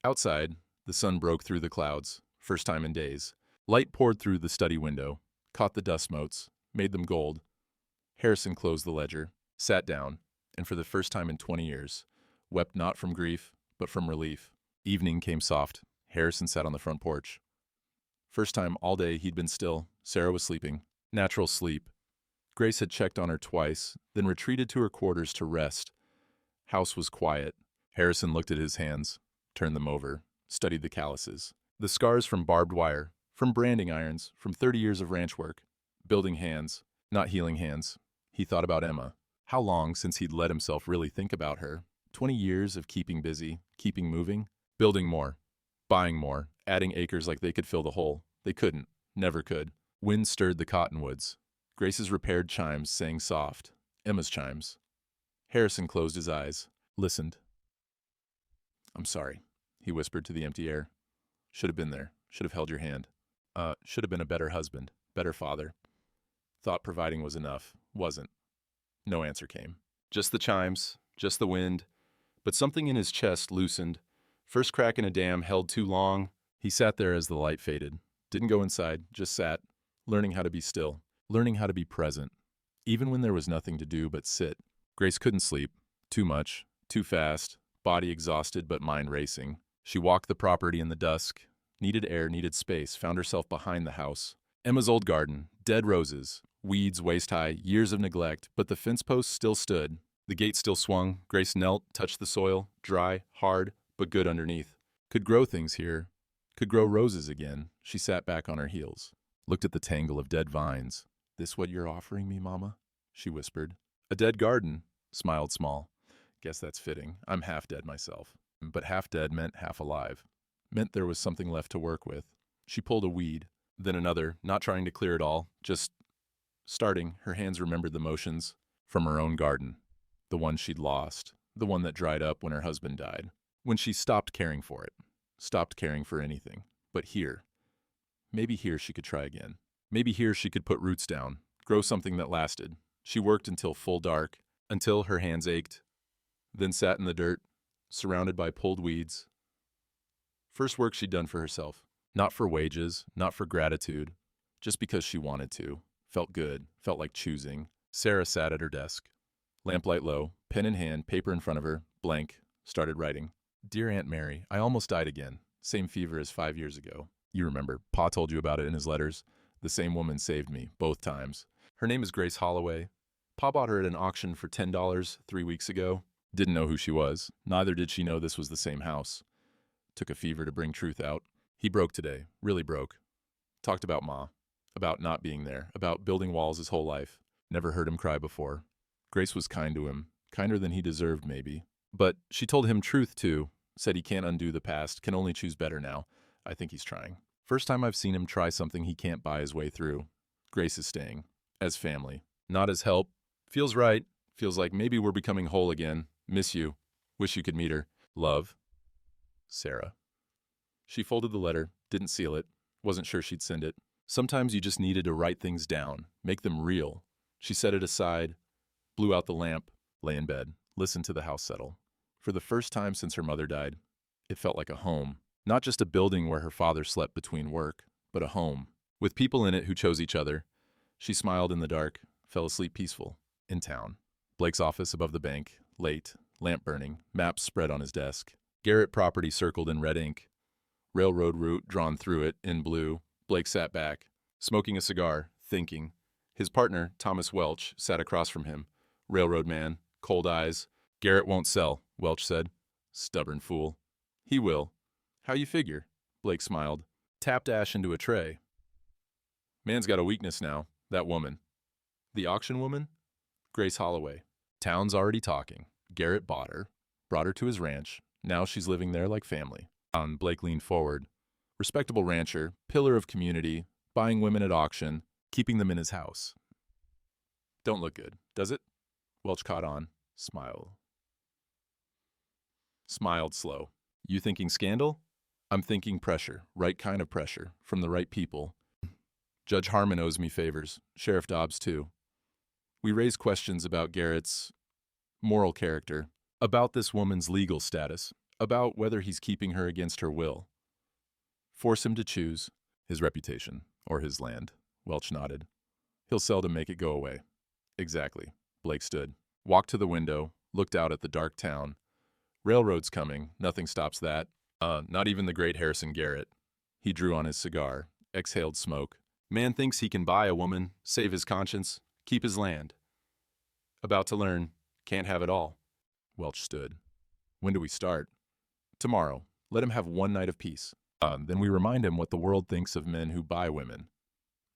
Outside, the sun broke through the clouds. First time in days. Light poured through the study window. Caught the dust motes. Made them gold. Harrison closed the ledger. Sat down. And for the first time in 20 years, wept not from grief, but from relief. Evening came soft. Harrison sat on the front porch. First time all day he'd been still. Sarah was sleeping. Natural sleep. Grace had checked on her twice, then retreated to her quarters to rest. House was quiet. Harrison looked at his hands, turned them over, studied the calluses. The scars from barbed wire, from branding irons, from 30 years of ranch work. Building hands, not healing hands. He thought about Emma. How long since he'd let himself really think about her? 20 years of keeping busy, keeping moving, building more, buying more, adding acres like they could fill the hole. They couldn't, never could. Wind stirred the cottonwoods. Grace's repaired chimes sang soft. Emma's chimes. Harrison closed his eyes, listened. I'm sorry, he whispered to the empty air. Should have been there, should have held your hand. Should have been a better husband, better father. Thought providing was enough, wasn't. No answer came. Just the chimes, just the wind. But something in his chest loosened. First crack in a dam held too long. He sat there as the light faded. Didn't go inside, just sat, learning how to be still, learning how to be present, even when there was nothing to do but sit. Grace couldn't sleep. Too much, too fast, body exhausted but mind racing. She walked the property in the dusk, needed air, needed space, found herself behind the house. Emma's old garden, dead roses, weeds waist-high, years of neglect, but the fence posts still stood. The gate still swung. Grace knelt, touched the soil, dry, hard, but good underneath. Could grow things here. Could grow roses again. She sat back on her heels, looked at the tangle of dead vines. "This what you're offering me, Mama?" she whispered. "A dead garden," smiled Small. "Guess that's fitting. I'm half dead myself." But half dead meant half alive. Meant there was something left to work with. She pulled a weed, then another, not trying to clear it all, just starting. Her hands remembered the motions from her own garden. The one she'd lost, the one that dried up when her husband died. When she stopped caring for it, stopped caring for anything. But here, maybe here she could try again. Maybe here she could put roots down, grow something that lasted. She worked until full dark, until her hands ached, then sat in the dirt, surrounded by pulled weeds. First work she'd done for herself. Not for wages, not for gratitude, just because she wanted to. Felt good, felt like choosing. Sarah sat at her desk. Lamplight low, pen in hand, paper in front of her, blank, started writing. "Dear Aunt Mary, I almost died again. Same fever as 5 years ago. You remember, Pa told you about it in his letters. The same woman saved me, both times. Her name is Grace Holloway. Pa bought her at an auction for $10 3 weeks ago. Didn't know who she was. Neither did she know this was the same house. Took a fever to bring truth out. He broke today, really broke. Talked about Ma, about not being there, about building walls his whole life. Never heard him cry before. Grace was kind to him, kinder than he deserved maybe. But she told him truth too, said he can't undo the past, can only choose better now. I think he's trying. First time I've seen him try something he can't buy his way through. Grace is staying. As family. Not as help. Feels right. Feels like maybe we're becoming whole again. Miss you. Wish you could meet her. Love. Sarah." She folded the letter, didn't seal it, wasn't sure she'd send it. Sometimes you just needed to write things down, make them real. She set it aside, blew out the lamp, lay in bed, listened to the house settle. For the first time since her mother died, it felt like a home. Not just a building where her father slept between work, but a home, with people in it who chose each other. She smiled in the dark, fell asleep peaceful, in town. Blake's office above the bank, late, lamp burning, maps spread on his desk. Garrett property circled in red ink. Railroad route drawn through it in blue. Blake sat back, smoking a cigar, thinking. His partner, Thomas Welch, sat across from him. Railroad man, cold eyes. "Garrett won't sell," Welch said. "Stubborn fool." "He will." "How you figure?" Blake smiled. Tapped ash into a tray. "Man's got a weakness now, that woman." "The auction woman?" "Grace Holloway. Town's already talking. Garrett bought her, brought her to his ranch. Now she's living there like family." Blake leaned forward. Respectable rancher, pillar of community, buying women at auction, keeping them in his house. "Don't look good, does it?" Welch caught on. Smiled slow. "You thinking scandal?" "I'm thinking pressure, right kind of pressure, from the right people. Judge Harmon owes me favors, Sheriff Dobbs too. We raise questions about Garrett's moral character, about this woman's legal status, about whether he's keeping her against her will. Force him to choose his reputation or his land." Welch nodded. "He'll seldom make it go away." "Exactly." Blake stood, walked to the window, looked out at the dark town. Railroad's coming, nothing stops that. Not even the great Harrison Garrett. He drew on his cigar, exhaled smoke. Man thinks he can buy a woman, save his conscience, keep his land. About to learn, can't have it all. Welch stood. "When do we start?" "Tomorrow. Let him have one night of peace. Then we remind him what the world thinks of men who buy women."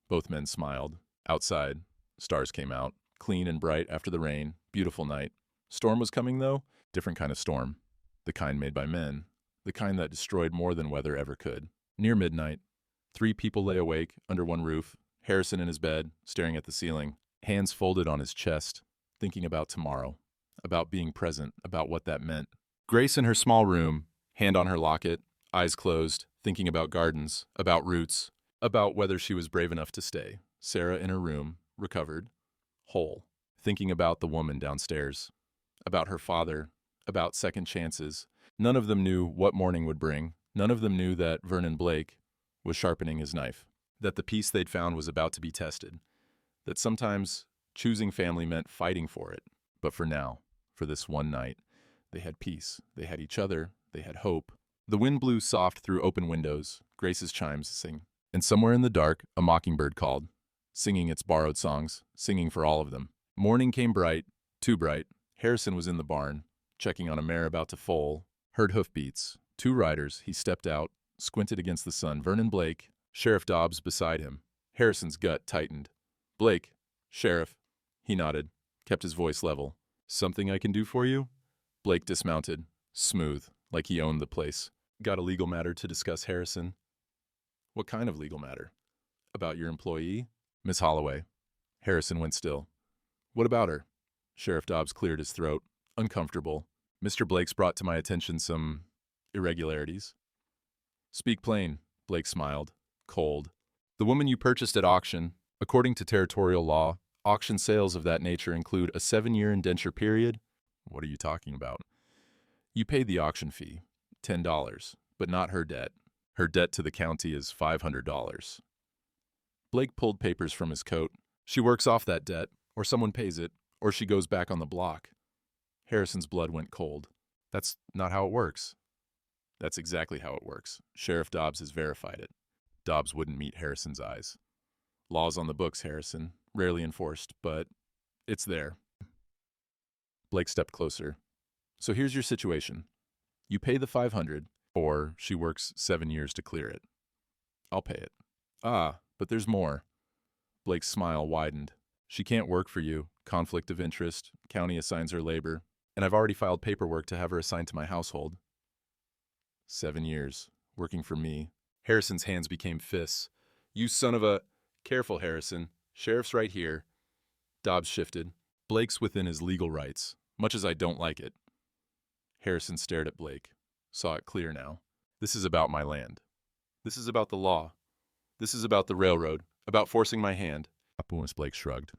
Both men smiled. Outside, stars came out, clean and bright after the rain, beautiful night. Storm was coming though, different kind of storm. The kind made by men, the kind that destroyed more than weather ever could. Near midnight, 3 people lay awake under one roof, Harrison in his bed, staring at the ceiling, hands folded on his chest, thinking about tomorrow, about being present, about what that meant. Grace in her small room, hand on her locket, eyes closed, thinking about gardens, about roots, about whether she was brave enough to stay. Sarah in her room, recovered, whole, thinking about the woman downstairs, about her father, about second chances. None of them knew what morning would bring. None of them knew that Vernon Blake was sharpening his knife, that the peace they'd found was about to be tested, that sometimes choosing family meant fighting for it. But for now, for this one night, they had peace, they had each other, they had hope. The wind blew soft through open windows, Grace's chimes sing. And somewhere in the dark, a mockingbird called, singing its borrowed songs, singing for all of them. Morning came bright, too bright. Harrison was in the barn, checking on a mare about to foal, heard hoofbeats. 2 riders. He stepped out, squinted against the sun. Vernon Blake, Sheriff Dobbs beside him. Harrison's gut tightened. Blake, Sheriff. He nodded, kept his voice level. Something I can do for you? Blake dismounted, smooth, like he owned the place. Got a legal matter to discuss, Harrison. What kind of legal matter? About your employee? Miss Holloway. Harrison went still. What about her? Sheriff Dobbs cleared his throat, uncomfortable. Mr. Blake's brought to my attention some irregularities. Speak plain, Blake smiled, cold. The woman you purchased at auction, according to territorial law, auction sales of that nature include a 7-year indenture period. What are you talking about? You paid the auction fee, $10, but not her debt. Her debt to the county is $500. Blake pulled papers from his coat. She works off that debt, or someone pays it, or she goes back on the block. Harrison's blood went cold. That's not how it works. That's exactly how it works. Sheriff Dobbs has verified it. Dobbs wouldn't meet Harrison's eyes. Laws on the books, Harrison. Rarely enforced, but it's there. Blake stepped closer. So here's your situation. You pay the $500, or she works 7 years to clear it. I'll pay it. Ah, but there's more. Blake's smile widened. She can't work for you. Conflict of interest. County assigns her labor. And I've already filed paperwork to have her assigned to my household. 7 years. Working for me. Harrison's hands became fists. You son of a... Careful, Harrison. Sheriff's right here. Dobbs shifted. Blake's within his legal rights, much as I don't like it. Harrison stared at Blake. Saw it clear now. This is about my land. This is about the law. This is about the railroad. About forcing my hand. Blake shrugged.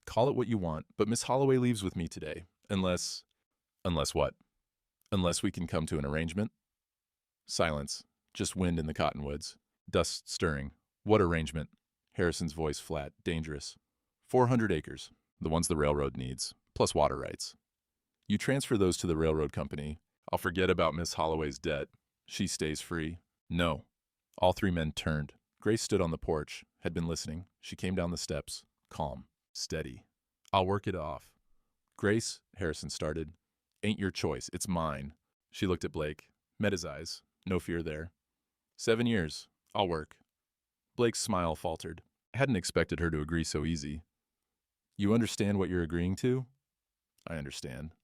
Call it what you want, but Miss Holloway leaves with me today. Unless... Unless what? Unless we can come to an arrangement? Silence. Just wind in the cottonwoods. Dust stirring. What arrangement? Harrison's voice flat, dangerous. 400 acres. The ones the railroad needs. Plus water rights. You transfer those to the railroad company. I'll forget about Miss Holloway's debt. She stays free. No. All 3 men turned. Grace stood on the porch, had been listening. She came down the steps, calm, steady. I'll work it off. Grace, Harrison started. Ain't your choice. It's mine. She looked at Blake, met his eyes. No fear there. 7 years. I'll work. Blake's smile faltered. I hadn't expected her to agree so easy. You understand what you're agreeing to? I understand.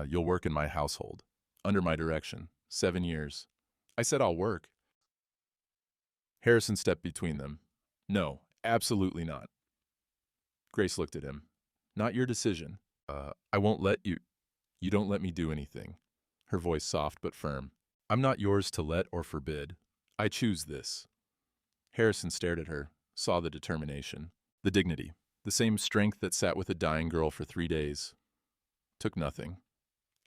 You'll work in my household. Under my direction. 7 years. I said I'll work. Harrison stepped between them. No, absolutely not. Grace looked at him. Not your decision. I won't let you... You don't let me do anything. Her voice soft but firm. I'm not yours to let or forbid. I choose this. Harrison stared at her, saw the determination, the dignity, the same strength that sat with a dying girl for 3 days. Took nothing.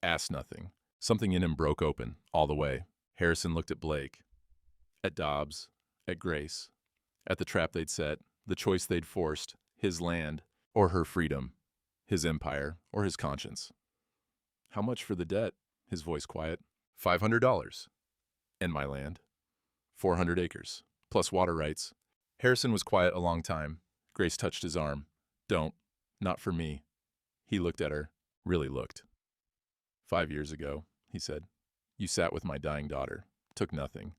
Asked nothing. Something in him broke open, all the way. Harrison looked at Blake, at Dobbs, at Grace, at the trap they'd set, the choice they'd forced, his land or her freedom, his empire or his conscience. How much for the debt? His voice quiet. $500. And my land. 400 acres, plus water rights. Harrison was quiet a long time. Grace touched his arm. Don't. Not for me. He looked at her. Really looked. 5 years ago, he said. You sat with my dying daughter. Took nothing.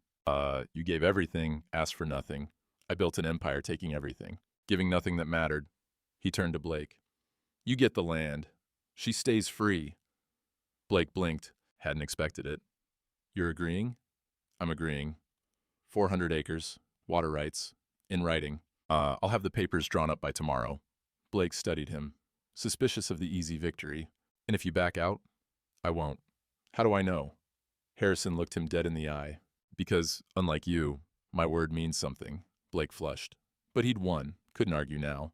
You gave everything, asked for nothing. I built an empire taking everything, giving nothing that mattered. He turned to Blake. You get the land. She stays free. Blake blinked. Hadn't expected it. You're agreeing? I'm agreeing. 400 acres, water rights, in writing. I'll have the papers drawn up by tomorrow. Blake studied him, suspicious of the easy victory. And if you back out? I won't. How do I know? Harrison looked him dead in the eye. Because, unlike you, my word means something. Blake flushed. But he'd won. Couldn't argue now.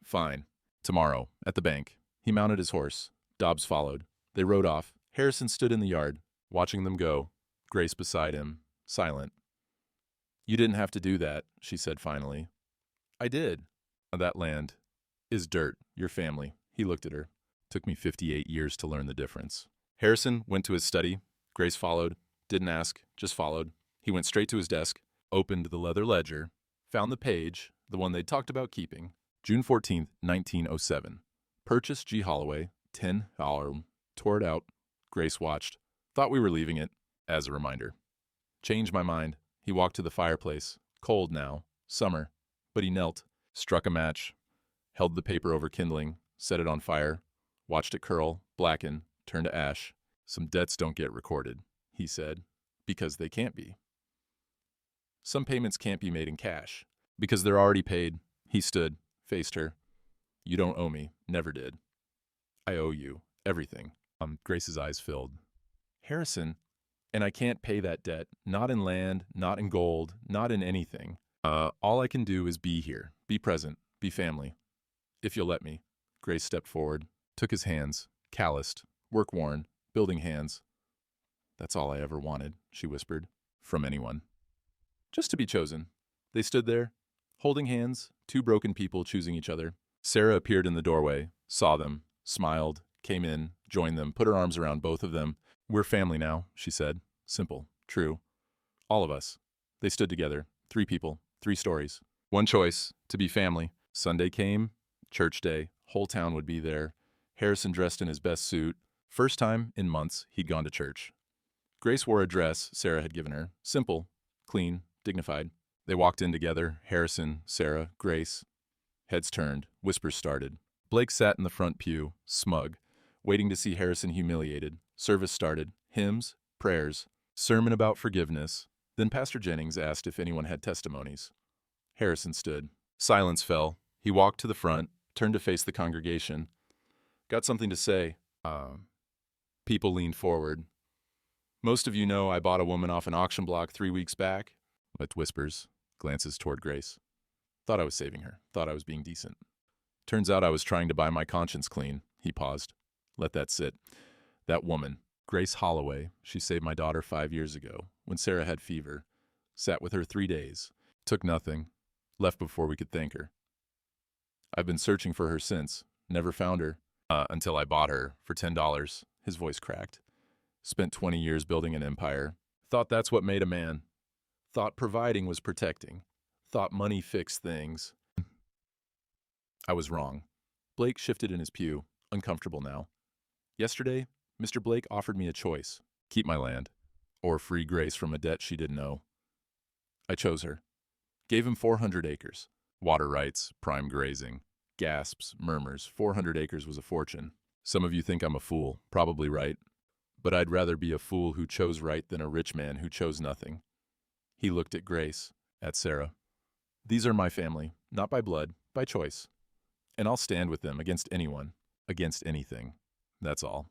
Fine. Tomorrow, at the bank. He mounted his horse. Dobbs followed. They rode off. Harrison stood in the yard, watching them go. Grace beside him, silent. You didn't have to do that, she said finally. I did. That land is dirt, your family. He looked at her. Took me 58 years to learn the difference. Harrison went to his study. Grace followed. Didn't ask, just followed. He went straight to his desk, opened the leather ledger, found the page, the one they'd talked about keeping. June 14th, 1907. Purchase G. Holloway, $10. Tore it out. Grace watched. Thought we were leaving it, as a reminder. Changed my mind. He walked to the fireplace. Cold now. Summer. But he knelt, struck a match, held the paper over kindling, set it on fire, watched it curl, blacken, turn to ash. Some debts don't get recorded, he said, because they can't be. Some payments can't be made in cash, because they're already paid. He stood, faced her. You don't owe me, never did. I owe you, everything. Grace's eyes filled. Harrison, and I can't pay that debt, not in land, not in gold, not in anything. All I can do is be here, be present, be family. If you'll let me. Grace stepped forward, took his hands, calloused, work-worn, building hands. That's all I ever wanted, she whispered, from anyone. Just to be chosen. They stood there, holding hands, two broken people choosing each other. Sarah appeared in the doorway, saw them, smiled, came in, joined them, put her arms around both of them. We're family now, she said. Simple, true. All of us. They stood together, 3 people, 3 stories. One choice, to be family. Sunday came, church day, whole town would be there. Harrison dressed in his best suit. First time in months he'd gone to church. Grace wore a dress Sarah had given her. Simple, clean, dignified. They walked in together, Harrison, Sarah, Grace. Heads turned, whispers started. Blake sat in the front pew, smug, waiting to see Harrison humiliated. Service started, hymns, prayers, sermon about forgiveness. Then Pastor Jennings asked if anyone had testimonies. Harrison stood. Silence fell. He walked to the front, turned to face the congregation. Got something to say. People leaned forward. Most of you know I bought a woman off an auction block 3 weeks back. But whispers, glances toward Grace. Thought I was saving her. Thought I was being decent. Turns out I was trying to buy my conscience clean. He paused. Let that sit. That woman, Grace Holloway, she saved my daughter 5 years ago, when Sarah had fever. Sat with her 3 days. Took nothing. Left before we could thank her. I've been searching for her since. Never found her. Until I bought her for $10. His voice cracked. Spent 20 years building an empire. Thought that's what made a man. Thought providing was protecting. Thought money fixed things. I was wrong. Blake shifted in his pew, uncomfortable now. Yesterday, Mr. Blake offered me a choice. Keep my land, or free Grace from a debt she didn't owe. I chose her. Gave him 400 acres. Water rights, prime grazing. Gasps, murmurs. 400 acres was a fortune. Some of you think I'm a fool, probably right. But I'd rather be a fool who chose right than a rich man who chose nothing. He looked at Grace, at Sarah. These are my family, not by blood, by choice. And I'll stand with them against anyone, against anything. That's all.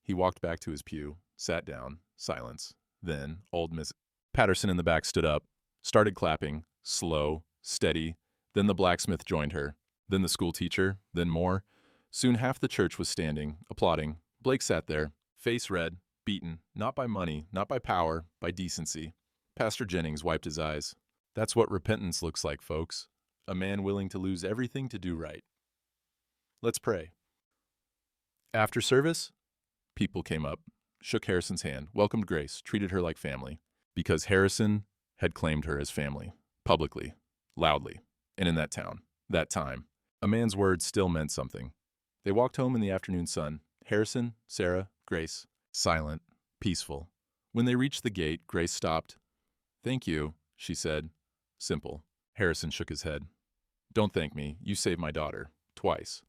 He walked back to his pew, sat down, silence. Then, old Miss Patterson in the back stood up, started clapping, slow, steady. Then the blacksmith joined her, then the school teacher, then more. Soon half the church was standing, applauding. Blake sat there, face red, beaten, not by money, not by power, by decency. Pastor Jennings wiped his eyes. That's what repentance looks like, folks. A man willing to lose everything to do right. Let's pray. After service, people came up, shook Harrison's hand, welcomed Grace, treated her like family, because Harrison had claimed her as family, publicly, loudly, and in that town, that time. A man's word still meant something. They walked home in the afternoon sun. Harrison, Sarah, Grace, silent, peaceful. When they reached the gate, Grace stopped. Thank you, she said. Simple. Harrison shook his head. Don't thank me. You saved my daughter. Twice.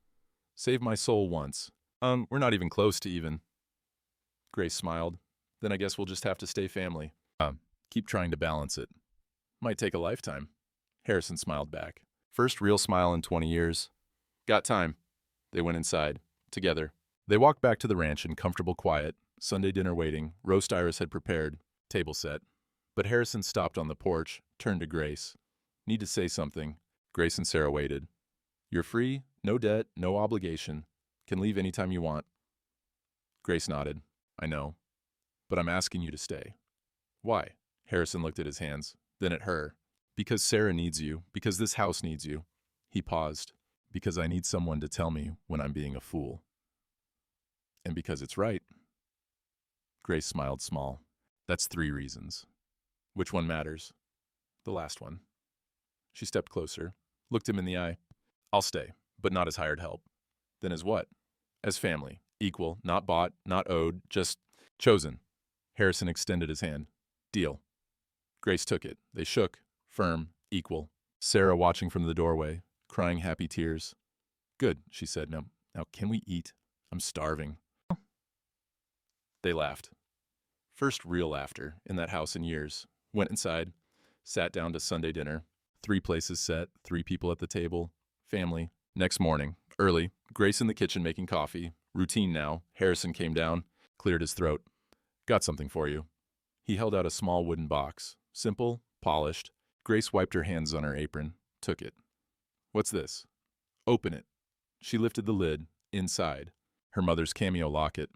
Saved my soul once. We're not even close to even. Grace smiled. Then I guess we'll just have to stay family. Keep trying to balance it. Might take a lifetime. Harrison smiled back. First real smile in 20 years. Got time. They went inside. Together. They walked back to the ranch in comfortable quiet. Sunday dinner waiting. Roast Iris had prepared. Table set. But Harrison stopped on the porch, turned to Grace. Need to say something. Grace and Sarah waited. You're free, no debt, no obligation. Can leave anytime you want. Grace nodded. I know. But I'm asking you to stay. Why? Harrison looked at his hands, then at her. Because Sarah needs you, because this house needs you. He paused. Because I need someone to tell me when I'm being a fool. And because it's right. Grace smiled small. That's 3 reasons. Which one matters? The last one. She stepped closer, looked him in the eye. I'll stay, but not as hired help. Then as what? As family. Equal, not bought, not owed, just chosen. Harrison extended his hand. Deal. Grace took it. They shook, firm, equal. Sarah watching from the doorway, crying happy tears. Good, she said. Now can we eat? I'm starving. They laughed. First real laughter in that house in years. Went inside, sat down to Sunday dinner. 3 places set, 3 people at the table. Family. Next morning, early, Grace in the kitchen making coffee. Routine now. Harrison came down, cleared his throat. Got something for you. He held out a small wooden box. Simple, polished. Grace wiped her hands on her apron, took it. What's this? Open it. She lifted the lid. Inside. Her mother's cameo locket.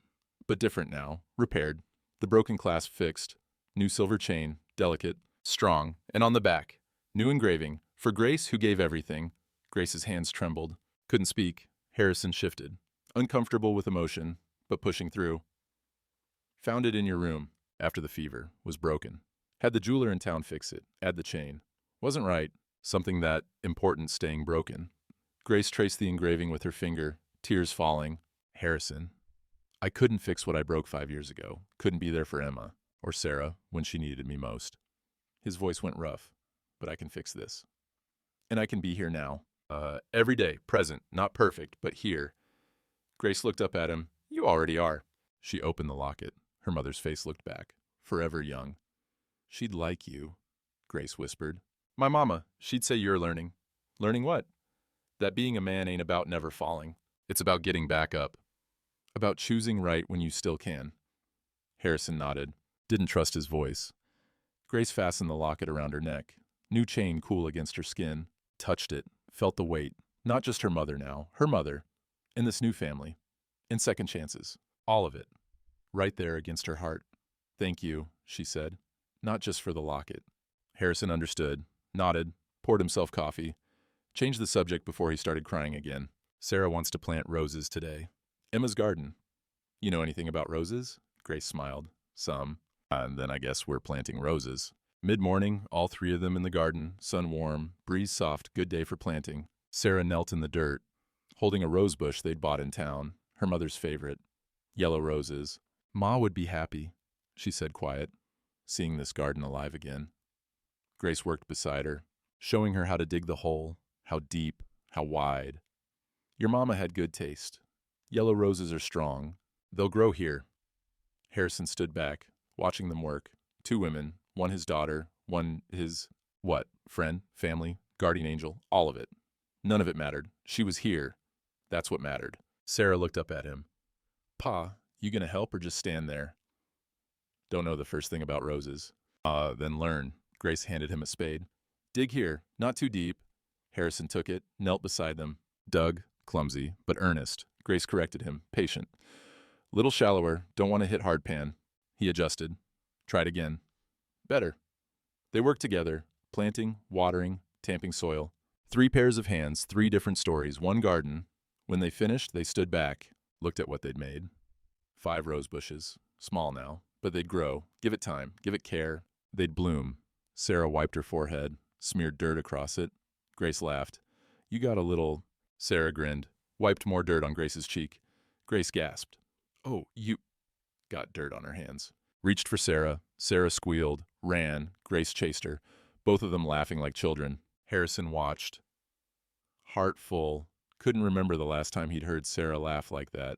But different now. Repaired. The broken clasp fixed. New silver chain. Delicate. Strong. And on the back. New engraving. For Grace, who gave everything. Grace's hands trembled. Couldn't speak. Harrison shifted. Uncomfortable with emotion, but pushing through. Found it in your room. After the fever. Was broken. Had the jeweler in town fix it. Add the chain. Wasn't right. Something that important staying broken. Grace traced the engraving with her finger. Tears falling. Harrison. I couldn't fix what I broke 5 years ago. Couldn't be there for Emma. Or Sarah when she needed me most. His voice went rough. But I can fix this. And I can be here now. Every day, present, not perfect, but here. Grace looked up at him. You already are. She opened the locket. Her mother's face looked back. Forever young. She'd like you, Grace whispered. My mama, she'd say you're learning. Learning what? That being a man ain't about never falling. It's about getting back up. About choosing right when you still can. Harrison nodded. Didn't trust his voice. Grace fastened the locket around her neck. New chain cool against her skin. Touched it. Felt the weight. Not just her mother now. Her mother. In this new family. In second chances. All of it. Right there against her heart. Thank you, she said. Not just for the locket. Harrison understood. Nodded. Poured himself coffee. Changed the subject before he started crying again. Sarah wants to plant roses today. Emma's garden. You know anything about roses? Grace smiled. Some. And then I guess we're planting roses. Mid-morning, all 3 of them in the garden, sun warm, breeze soft, good day for planting. Sarah knelt in the dirt, holding a rose bush they'd bought in town, her mother's favorite. Yellow roses. Ma would be happy, she said quiet, seeing this garden alive again. Grace worked beside her, showing her how to dig the hole, how deep, how wide. Your mama had good taste. Yellow roses are strong. They'll grow here. Harrison stood back, watching them work. 2 women, one his daughter, one his, what, friend, family, guardian angel, all of it. None of it mattered. She was here. That's what mattered. Sarah looked up at him. Pa, you gonna help or just stand there? Don't know the first thing about roses. Then learn. Grace handed him a spade. Dig here, not too deep. Harrison took it, knelt beside them. Dug, clumsy, but earnest. Grace corrected him, patient. Little shallower, don't want to hit hard pan. He adjusted. Tried again. Better. They worked together, planting, watering, tamping soil. 3 pairs of hands, 3 different stories, 1 garden. When they finished, they stood back, looked at what they'd made. 5 rose bushes, small now, but they'd grow. Give it time, give it care. They'd bloom. Sarah wiped her forehead, smeared dirt across it. Grace laughed. You got a little... Sarah grinned, wiped more dirt on Grace's cheek. Grace gasped. Oh, you... Got dirt on her hands. Reached for Sarah. Sarah squealed, ran. Grace chased her, both of them laughing like children. Harrison watched. Heart full. Couldn't remember the last time he'd heard Sarah laugh like that.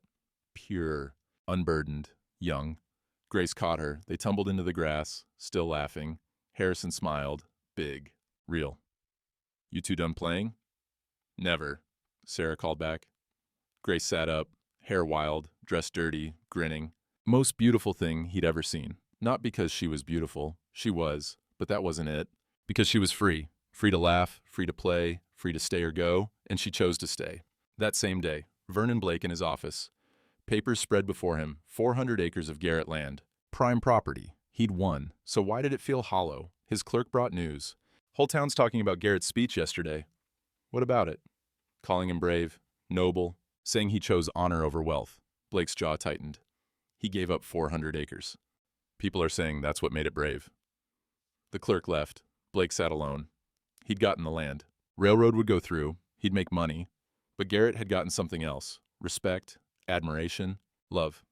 Pure, unburdened, young. Grace caught her. They tumbled into the grass, still laughing. Harrison smiled. Big. Real. You 2 done playing? Never, Sarah called back. Grace sat up, hair wild, dressed dirty, grinning. Most beautiful thing he'd ever seen. Not because she was beautiful. She was, but that wasn't it. Because she was free. Free to laugh, free to play, free to stay or go, and she chose to stay. That same day, Vernon Blake in his office. Papers spread before him, 400 acres of Garrett land. Prime property. He'd won, so why did it feel hollow? His clerk brought news. Whole town's talking about Garrett's speech yesterday. What about it? Calling him brave, noble, saying he chose honor over wealth. Blake's jaw tightened. He gave up 400 acres. People are saying that's what made it brave. The clerk left. Blake sat alone. He'd gotten the land. Railroad would go through. He'd make money. But Garrett had gotten something else. Respect, admiration, Love.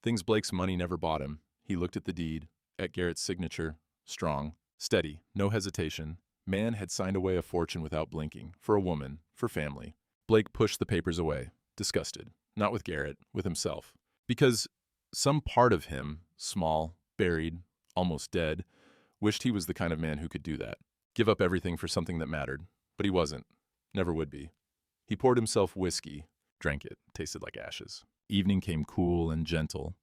Things Blake's money never bought him. He looked at the deed, at Garrett's signature. Strong, steady, no hesitation. Man had signed away a fortune without blinking, for a woman, for family. Blake pushed the papers away, disgusted. Not with Garrett, with himself. Because some part of him, small, buried, almost dead, wished he was the kind of man who could do that. Give up everything for something that mattered. But he wasn't. Never would be. He poured himself whiskey, drank it, tasted like ashes. Evening came cool and gentle.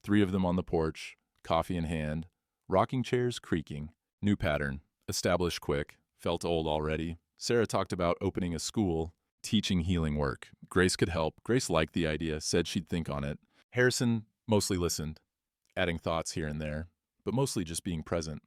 3 of them on the porch, coffee in hand, rocking chairs creaking. New pattern, established quick, felt old already. Sarah talked about opening a school, teaching healing work. Grace could help. Grace liked the idea, said she'd think on it. Harrison mostly listened, adding thoughts here and there, but mostly just being present,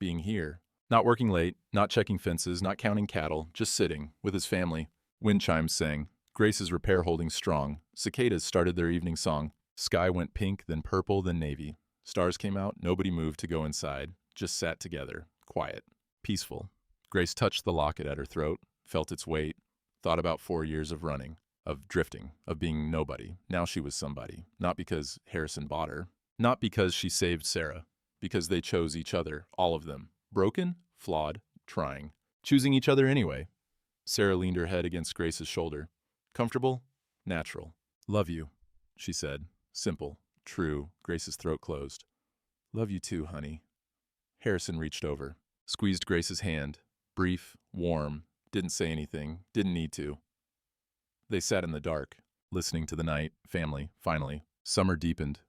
being here. Not working late, not checking fences, not counting cattle, just sitting, with his family. Wind chimes sang. Grace's repair holding strong. Cicadas started their evening song. Sky went pink, then purple, then navy. Stars came out, nobody moved to go inside. Just sat together, quiet, peaceful. Grace touched the locket at her throat, felt its weight, thought about 4 years of running, of drifting, of being nobody. Now she was somebody. Not because Harrison bought her. Not because she saved Sarah. Because they chose each other, all of them. Broken, flawed, trying. Choosing each other anyway. Sarah leaned her head against Grace's shoulder. Comfortable? Natural. Love you, she said. Simple, true. Grace's throat closed. Love you too, honey. Harrison reached over, squeezed Grace's hand. Brief, warm, didn't say anything, didn't need to. They sat in the dark, listening to the night, family, finally. Summer deepened.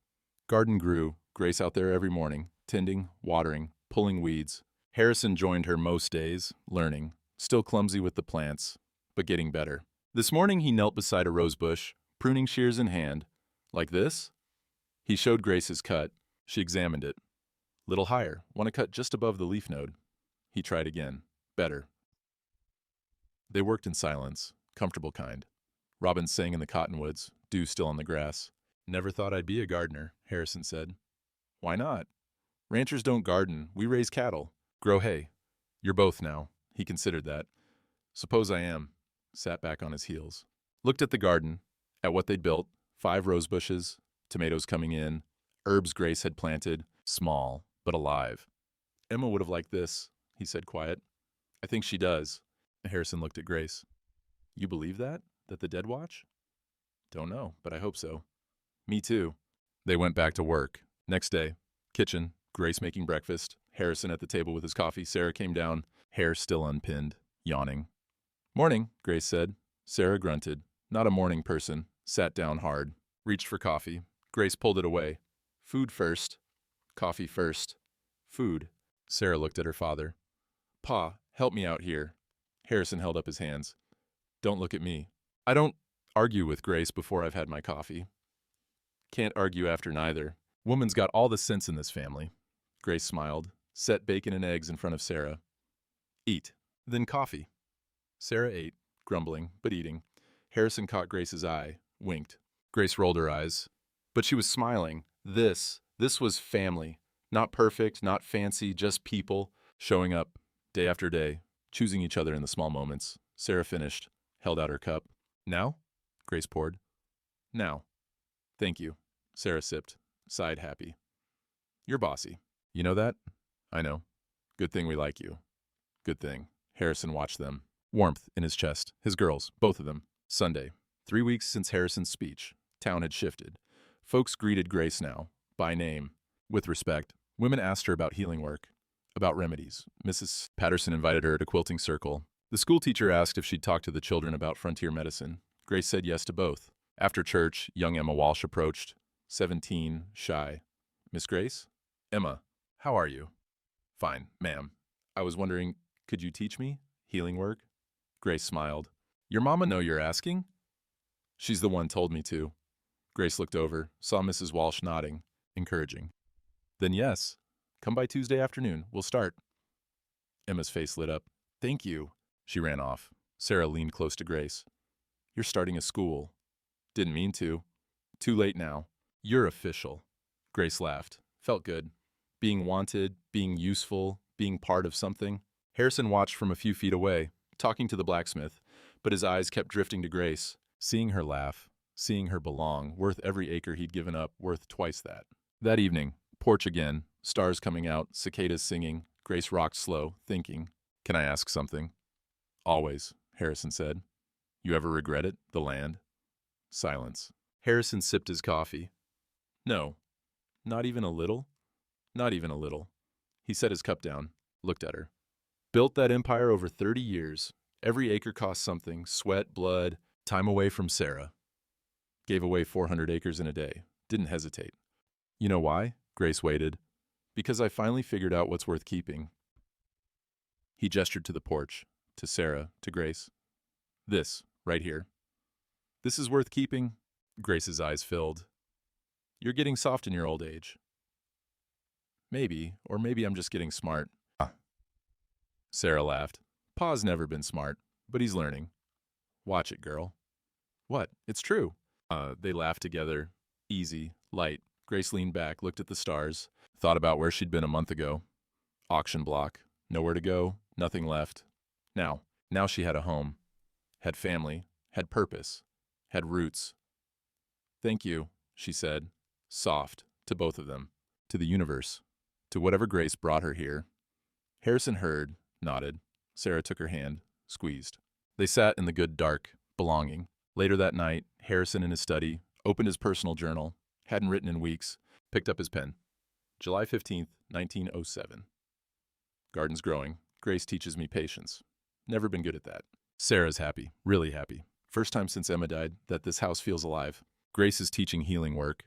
Garden grew, Grace out there every morning, tending, watering, pulling weeds. Harrison joined her most days, learning, still clumsy with the plants, but getting better. This morning he knelt beside a rose bush, pruning shears in hand. Like this? He showed Grace his cut. She examined it. Little higher, want to cut just above the leaf node. He tried again. Better. They worked in silence, comfortable kind. Robins sang in the cottonwoods, dew still on the grass. Never thought I'd be a gardener, Harrison said. Why not? Ranchers don't garden, we raise cattle. Grow hay. You're both now. He considered that. Suppose I am. Sat back on his heels. Looked at the garden, at what they'd built. 5 rose bushes, tomatoes coming in, herbs Grace had planted, small, but alive. Emma would have liked this, he said quiet. I think she does. Harrison looked at Grace. You believe that? That the dead watch? Don't know, but I hope so. Me too. They went back to work. Next day, kitchen, Grace making breakfast, Harrison at the table with his coffee. Sarah came down, hair still unpinned, yawning. Morning, Grace said. Sarah grunted. Not a morning person. Sat down hard. Reached for coffee. Grace pulled it away. Food first. Coffee first. Food. Sarah looked at her father. Pa, help me out here. Harrison held up his hands. Don't look at me. I don't argue with Grace before I've had my coffee. Can't argue after neither. Woman's got all the sense in this family. Grace smiled. Set bacon and eggs in front of Sarah. Eat. Then coffee. Sarah ate, grumbling, but eating. Harrison caught Grace's eye, winked. Grace rolled her eyes. But she was smiling. This was family. Not perfect, not fancy, just people, showing up, day after day, choosing each other in the small moments. Sarah finished, held out her cup. Now? Grace poured. Now. Thank you. Sarah sipped, sighed happy. You're bossy. You know that? I know. Good thing we like you. Good thing. Harrison watched them. Warmth in his chest. His girls, both of them. Sunday. 3 weeks since Harrison's speech. Town had shifted. Folks greeted Grace now, by name, with respect. Women asked her about healing work, about remedies. Mrs. Patterson invited her to quilting circle. The school teacher asked if she'd talk to the children about frontier medicine. Grace said yes to both. After church, young Emma Walsh approached. 17, shy. Miss Grace? Emma, how are you? Fine, ma'am. I was wondering, could you teach me healing work? Grace smiled. Your mama know you're asking? She's the one told me to. Grace looked over, saw Mrs. Walsh nodding, encouraging. Then yes, come by Tuesday afternoon. We'll start. Emma's face lit up. Thank you. She ran off. Sarah leaned close to Grace. You're starting a school. Didn't mean to. Too late now. You're official. Grace laughed. Felt good. Being wanted, being useful, being part of something. Harrison watched from a few feet away, talking to the blacksmith, but his eyes kept drifting to Grace. Seeing her laugh, seeing her belong, worth every acre he'd given up, worth twice that. That evening, porch again, stars coming out, cicadas singing. Grace rocked slow, thinking. Can I ask something? Always, Harrison said. You ever regret it, the land? Silence. Harrison sipped his coffee. No, not even a little? Not even a little. He set his cup down, looked at her. Built that empire over 30 years. Every acre cost something, sweat, blood, time away from Sarah. Gave away 400 acres in a day. Didn't hesitate. You know why? Grace waited. Because I finally figured out what's worth keeping. He gestured to the porch, to Sarah, to Grace. This, right here. This is worth keeping? Grace's eyes filled. You're getting soft in your old age. Maybe, or maybe I'm just getting smart. Sarah laughed. Pa's never been smart, but he's learning. Watch it, girl. What? It's true. They laughed together. Easy, light. Grace leaned back, looked at the stars, thought about where she'd been a month ago. Auction block. Nowhere to go, nothing left. Now she had a home. Had family. Had purpose. Had roots. Thank you, she said, soft, to both of them. To the universe. To whatever grace brought her here. Harrison heard, nodded. Sarah took her hand, squeezed. They sat in the good dark, belonging. Later that night, Harrison in his study, opened his personal journal, hadn't written in weeks, picked up his pen. July 15th, 1907. Garden's growing. Grace teaches me patience. Never been good at that. Sarah's happy, really happy. First time since Emma died that this house feels alive. Grace is teaching healing work.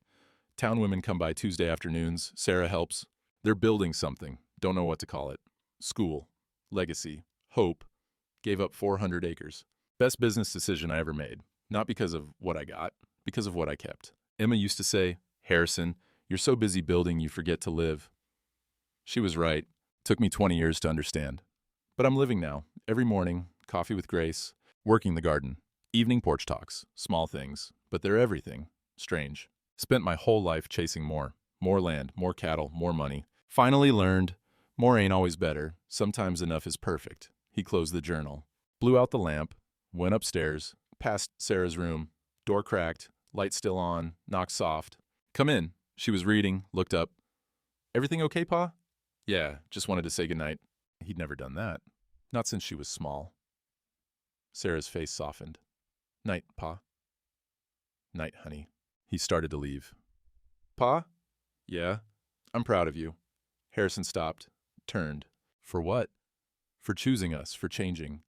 Town women come by Tuesday afternoons. Sarah helps. They're building something. Don't know what to call it. School. Legacy. Hope. Gave up 400 acres. Best business decision I ever made. Not because of what I got, because of what I kept. Emma used to say, Harrison, you're so busy building you forget to live. She was right. Took me 20 years to understand. But I'm living now. Every morning, coffee with Grace, working the garden. Evening porch talks. Small things. But they're everything. Strange. Spent my whole life chasing more. More land, more cattle, more money. Finally learned, more ain't always better. Sometimes enough is perfect. He closed the journal. Blew out the lamp. Went upstairs. Past Sarah's room. Door cracked. Light still on. Knocked soft. Come in. She was reading. Looked up. Everything okay, Pa? Yeah, just wanted to say goodnight. He'd never done that. Not since she was small. Sarah's face softened. Night, Pa. Night, honey. He started to leave. Pa? Yeah? I'm proud of you. Harrison stopped, turned. For what? For choosing us, for changing.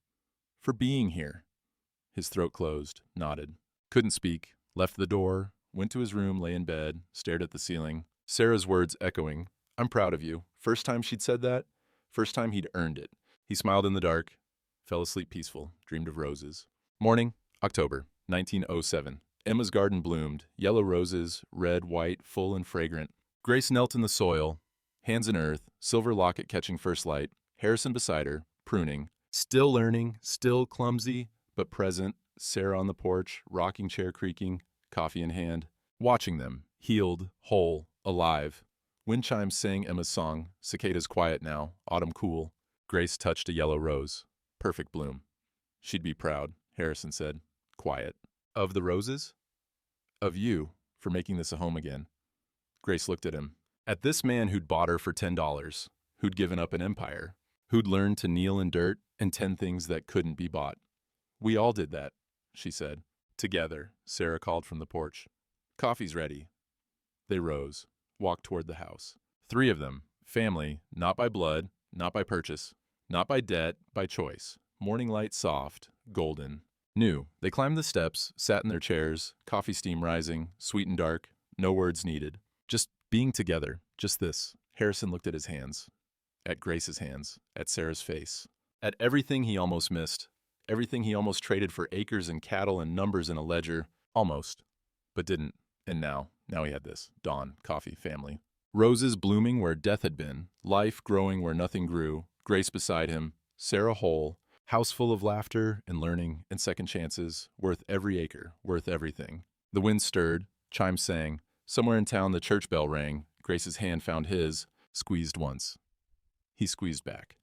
For being here. His throat closed, nodded. Couldn't speak, left the door, went to his room, lay in bed, stared at the ceiling. Sarah's words echoing. I'm proud of you. First time she'd said that, first time he'd earned it. He smiled in the dark, fell asleep peaceful, dreamed of roses. Morning, October, 1907. Emma's garden bloomed, yellow roses, red, white, full and fragrant. Grace knelt in the soil, hands in earth, silver locket catching first light, Harrison beside her, pruning. Still learning, still clumsy, but present, Sarah on the porch, rocking chair creaking, coffee in hand. Watching them, healed, whole, alive. Wind chimes sang Emma's song, cicadas quiet now, autumn cool. Grace touched a yellow rose. Perfect bloom. She'd be proud, Harrison said, quiet. Of the roses? Of you, for making this a home again. Grace looked at him. At this man who'd bought her for $10, who'd given up an empire, who'd learned to kneel in dirt and 10 things that couldn't be bought. We all did that, she said. Together, Sarah called from the porch. Coffee's ready. They rose, walked toward the house. 3 of them, family, not by blood, not by purchase, not by debt, by choice. Morning light soft, golden. New. They climbed the steps, sat in their chairs, coffee steam rising, sweet and dark, no words needed. Just being together, just this. Harrison looked at his hands, at Grace's hands, at Sarah's face, at everything he almost missed, everything he almost traded for acres and cattle and numbers in a ledger, almost, but didn't. And now he had this. Dawn, coffee, family. Roses blooming where death had been, life growing where nothing grew, Grace beside him, Sarah whole, house full of laughter and learning and second chances, worth every acre, worth everything. The wind stirred, chimes sang. Somewhere in town the church bell rang. Grace's hand found his, squeezed once. He squeezed back.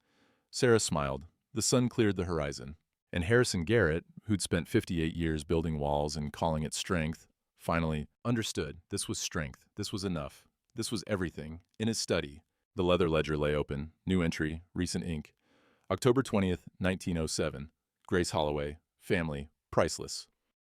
Sarah smiled. The sun cleared the horizon. And Harrison Garrett, who'd spent 58 years building walls and calling it strength, Finally, understood. This was strength. This was enough. This was everything. In his study, the leather ledger lay open. New entry, recent ink. October 20th, 1907. Grace Holloway. Family. Priceless.